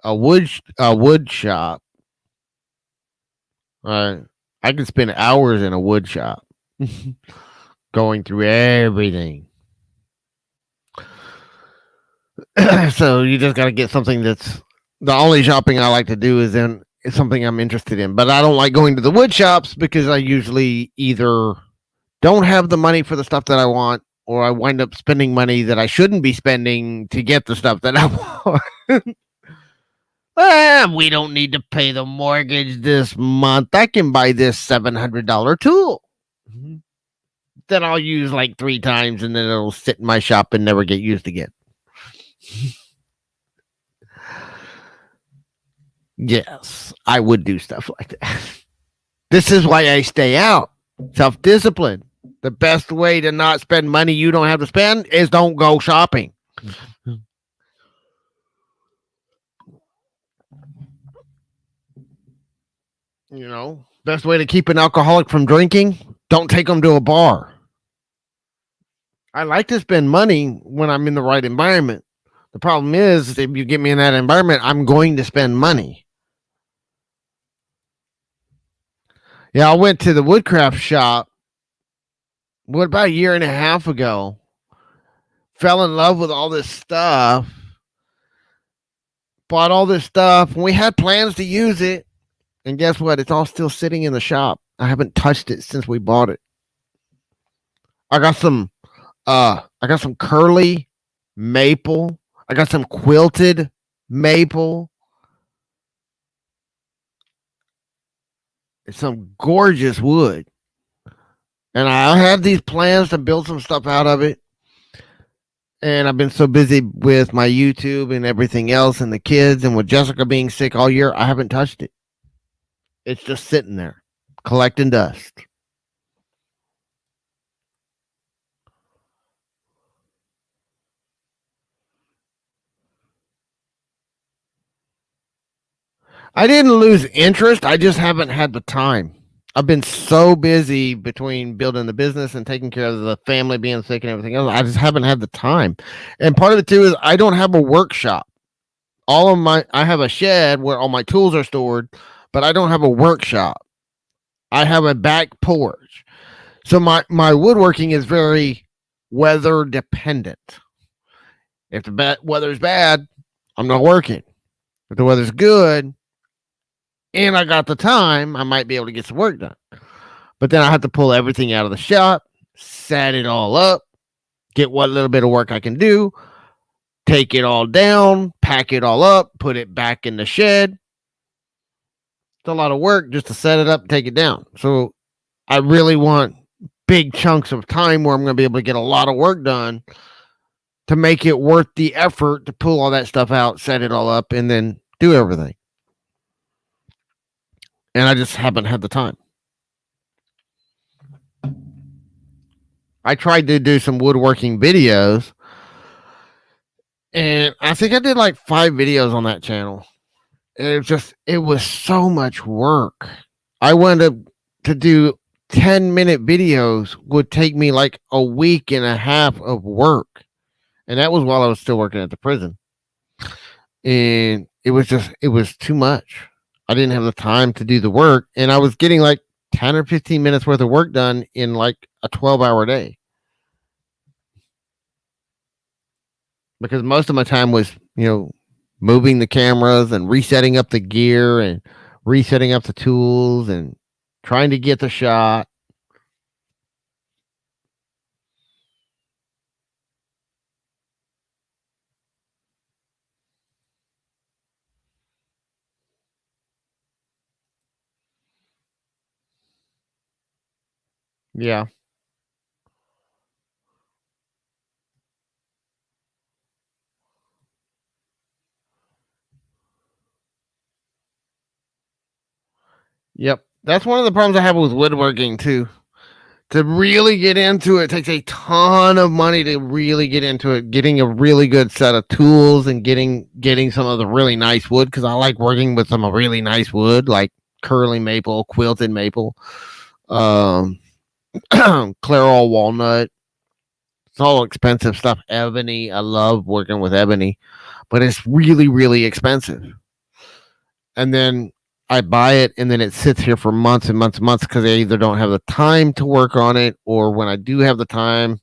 a wood shop. I could spend hours in a wood shop going through everything. So you just got to get something that's the only shopping I like to do is something I'm interested in. But I don't like going to the wood shops because I usually either don't have the money for the stuff that I want, or I wind up spending money that I shouldn't be spending to get the stuff that I want. We don't need to pay the mortgage this month. I can buy this $700 tool that I'll use like 3 times and then it'll sit in my shop and never get used again. Yes, I would do stuff like that. This is why I stay out. Self-discipline. The best way to not spend money you don't have to spend is don't go shopping. Best way to keep an alcoholic from drinking, don't take them to a bar. I like to spend money when I'm in the right environment. The problem is, if you get me in that environment, I'm going to spend money. Yeah, I went to the woodcraft shop about a year and a half ago. Fell in love with all this stuff. Bought all this stuff. And we had plans to use it. And guess what? It's all still sitting in the shop. I haven't touched it since we bought it. I got some curly maple. I got some quilted maple. It's some gorgeous wood. And I had these plans to build some stuff out of it. And I've been so busy with my YouTube and everything else and the kids and with Jessica being sick all year, I haven't touched it. It's just sitting there, collecting dust. I didn't lose interest. I just haven't had the time. I've been so busy between building the business and taking care of the family being sick and everything else. I just haven't had the time. And part of it too is I don't have a workshop. I have a shed where all my tools are stored, but I don't have a workshop. I have a back porch. So my woodworking is very weather dependent. If the weather's bad, I'm not working. If the weather's good and I got the time, I might be able to get some work done. But then I have to pull everything out of the shop, set it all up, get what little bit of work I can do, take it all down, pack it all up, put it back in the shed. It's a lot of work just to set it up and take it down. So I really want big chunks of time where I'm going to be able to get a lot of work done to make it worth the effort to pull all that stuff out, set it all up, and then do everything. And I just haven't had the time. I tried to do some woodworking videos, and I think I did like 5 videos on that channel. And it was so much work. I wanted to do 10-minute videos would take me like a week and a half of work. And that was while I was still working at the prison. And it was too much. I didn't have the time to do the work. And I was getting like 10 or 15 minutes worth of work done in like a 12-hour day. Because most of my time was, moving the cameras and resetting up the gear and resetting up the tools and trying to get the shot. Yeah. Yep. That's one of the problems I have with woodworking too. To really get into it takes a ton of money to really get into it. Getting a really good set of tools and getting some of the really nice wood, because I like working with some really nice wood like curly maple, quilted maple, um, Clairol walnut. It's all expensive stuff. Ebony, I love working with ebony, but it's really really expensive. And then I buy it and then it sits here for months and months and months because I either don't have the time to work on it, or when I do have the time,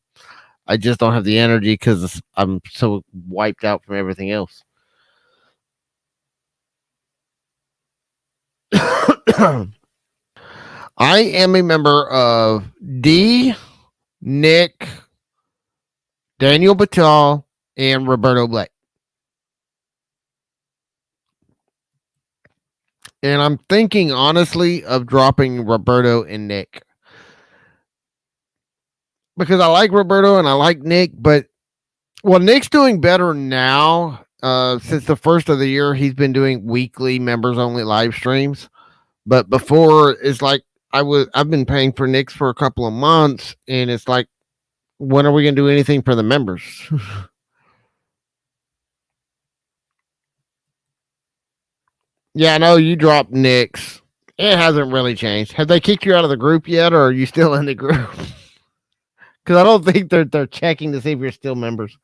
I just don't have the energy because I'm so wiped out from everything else. I am a member of D, Nick, Daniel Batal, and Roberto Blake. And I'm thinking honestly of dropping Roberto and Nick, because I like Roberto and I like Nick, but well, Nick's doing better now. Since the first of the year, he's been doing weekly members only live streams. But before, it's like I've been paying for Nick's for a couple of months, and it's like, when are we gonna do anything for the members? Yeah, I know you dropped Nick's. It hasn't really changed. Have they kicked you out of the group yet, or are you still in the group? Because I don't think they're checking to see if you're still members.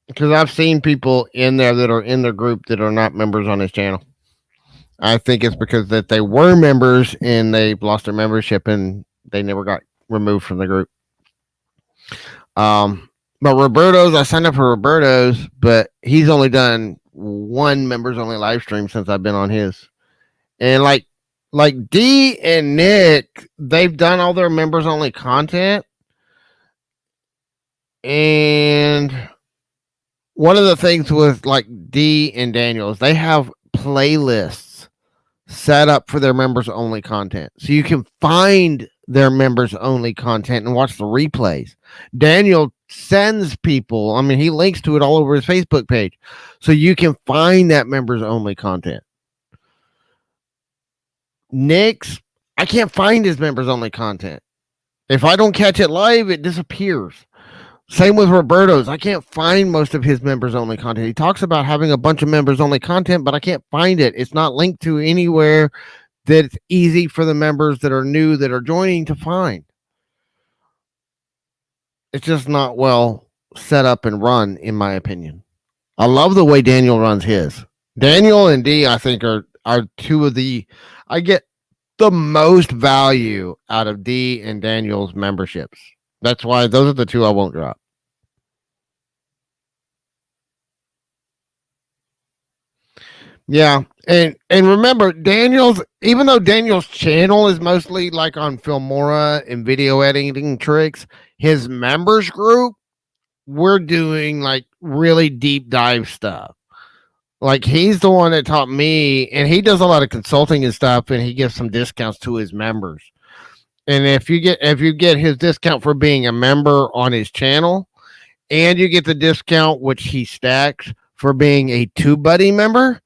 Because I've seen people in there that are in the group that are not members on his channel. I think it's because that they were members and they lost their membership and they never got removed from the group. But Roberto's, I signed up for Roberto's, but he's only done one members only live stream since I've been on his. And like D and Nick, they've done all their members only content. And one of the things with like D and Daniel is they have playlists set up for their members only content. So you can find their members only content and watch the replays. Daniel sends people, I mean, he links to it all over his Facebook page. So you can find that members only content. Nick's, I can't find his members only content. If I don't catch it live, it disappears. Same with Roberto's. I can't find most of his members only content. He talks about having a bunch of members only content, but I can't find it. It's not linked to anywhere that it's easy for the members that are new, that are joining, to find. It's just not well set up and run, in my opinion. I love the way Daniel runs his. Daniel and D, I think, are two of the, I get the most value out of D and Daniel's memberships. That's why those are the two I won't drop. Yeah. And remember, Daniel's, even though Daniel's channel is mostly like on Filmora and video editing tricks, his members group, we're doing like really deep dive stuff. Like, he's the one that taught me, and he does a lot of consulting and stuff, and he gives some discounts to his members. And if you get his discount for being a member on his channel, and you get the discount which he stacks for being a TubeBuddy member,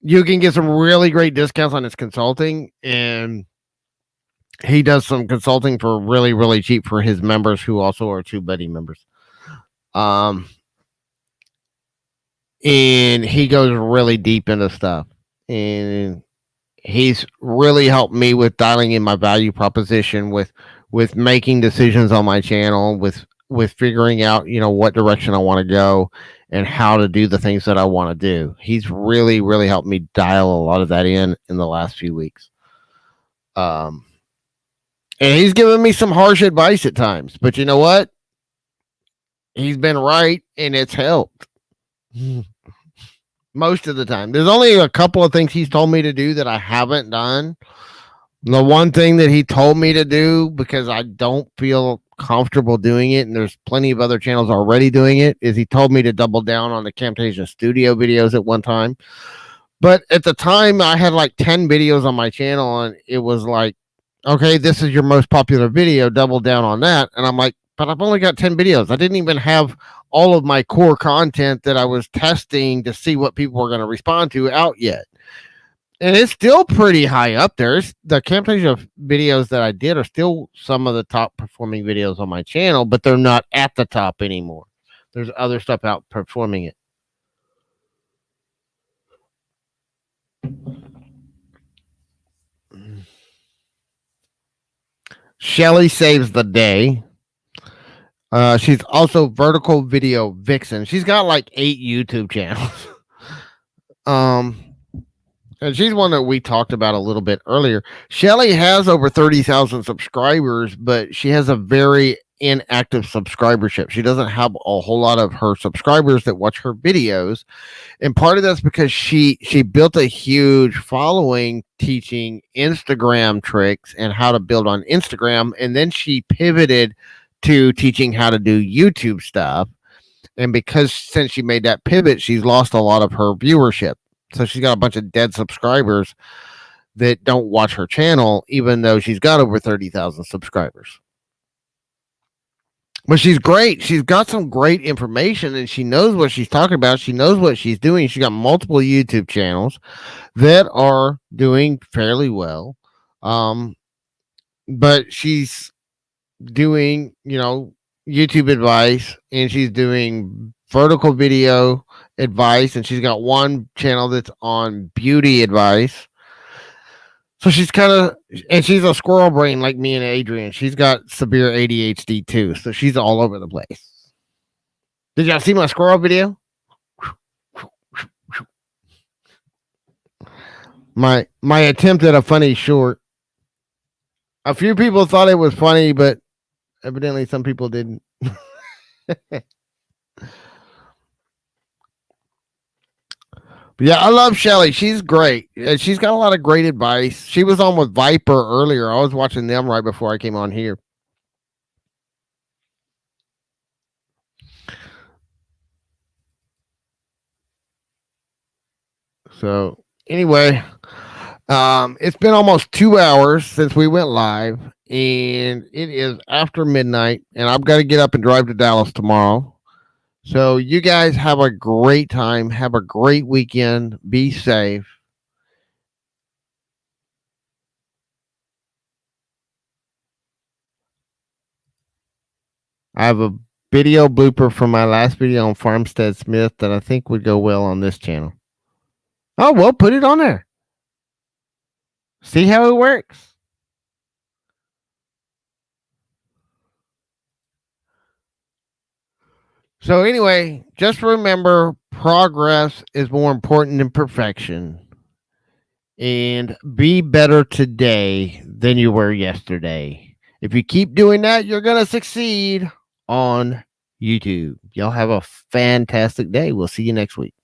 you can get some really great discounts on his consulting. And he does some consulting for really, really cheap for his members who also are TubeBuddy members. And he goes really deep into stuff. And he's really helped me with dialing in my value proposition, with making decisions on my channel, with figuring out, what direction I want to go and how to do the things that I want to do. He's really, really helped me dial a lot of that in the last few weeks. And he's given me some harsh advice at times, but you know what? He's been right and it's helped. Most of the time. There's only a couple of things he's told me to do that I haven't done. The one thing that he told me to do, because I don't feel comfortable doing it, and there's plenty of other channels already doing it, is he told me to double down on the Camtasia Studio videos at one time. But at the time, I had like 10 videos on my channel, and it was like, okay, this is your most popular video, double down on that. And I'm like, but I've only got 10 videos. I didn't even have all of my core content that I was testing to see what people were going to respond to out yet. And it's still pretty high up there. The Camtasia videos that I did are still some of the top performing videos on my channel, but they're not at the top anymore. There's other stuff outperforming it. Shelly saves the day. She's also vertical video vixen. She's got like 8 YouTube channels. And she's one that we talked about a little bit earlier. Shelly has over 30,000 subscribers, but she has a very inactive subscribership. She doesn't have a whole lot of her subscribers that watch her videos. And part of that's because she built a huge following teaching Instagram tricks and how to build on Instagram. And then she pivoted to teaching how to do YouTube stuff. And because since she made that pivot, she's lost a lot of her viewership. So she's got a bunch of dead subscribers that don't watch her channel, even though she's got over 30,000 subscribers. But she's great. She's got some great information, and she knows what she's talking about. She knows what she's doing. She's got multiple YouTube channels that are doing fairly well. But she's doing, YouTube advice, and she's doing vertical video advice, and she's got one channel that's on beauty advice. So she's she's a squirrel brain like me and Adrian. She's got severe ADHD too, so she's all over the place. Did y'all see my squirrel video? My attempt at a funny short. A few people thought it was funny, but evidently some people didn't. But yeah, I love Shelly. She's great. She's got a lot of great advice. She was on with Viper earlier. I was watching them right before I came on here. So anyway, it's been almost 2 hours since we went live, and it is after midnight, and I've got to get up and drive to Dallas tomorrow. So you guys have a great time. Have a great weekend. Be safe. I have a video blooper from my last video on Farmstead Smith that I think would go well on this channel. Oh, well, put it on there. See how it works. So anyway, just remember progress is more important than perfection. And be better today than you were yesterday. If you keep doing that, you're going to succeed on YouTube. Y'all have a fantastic day. We'll see you next week.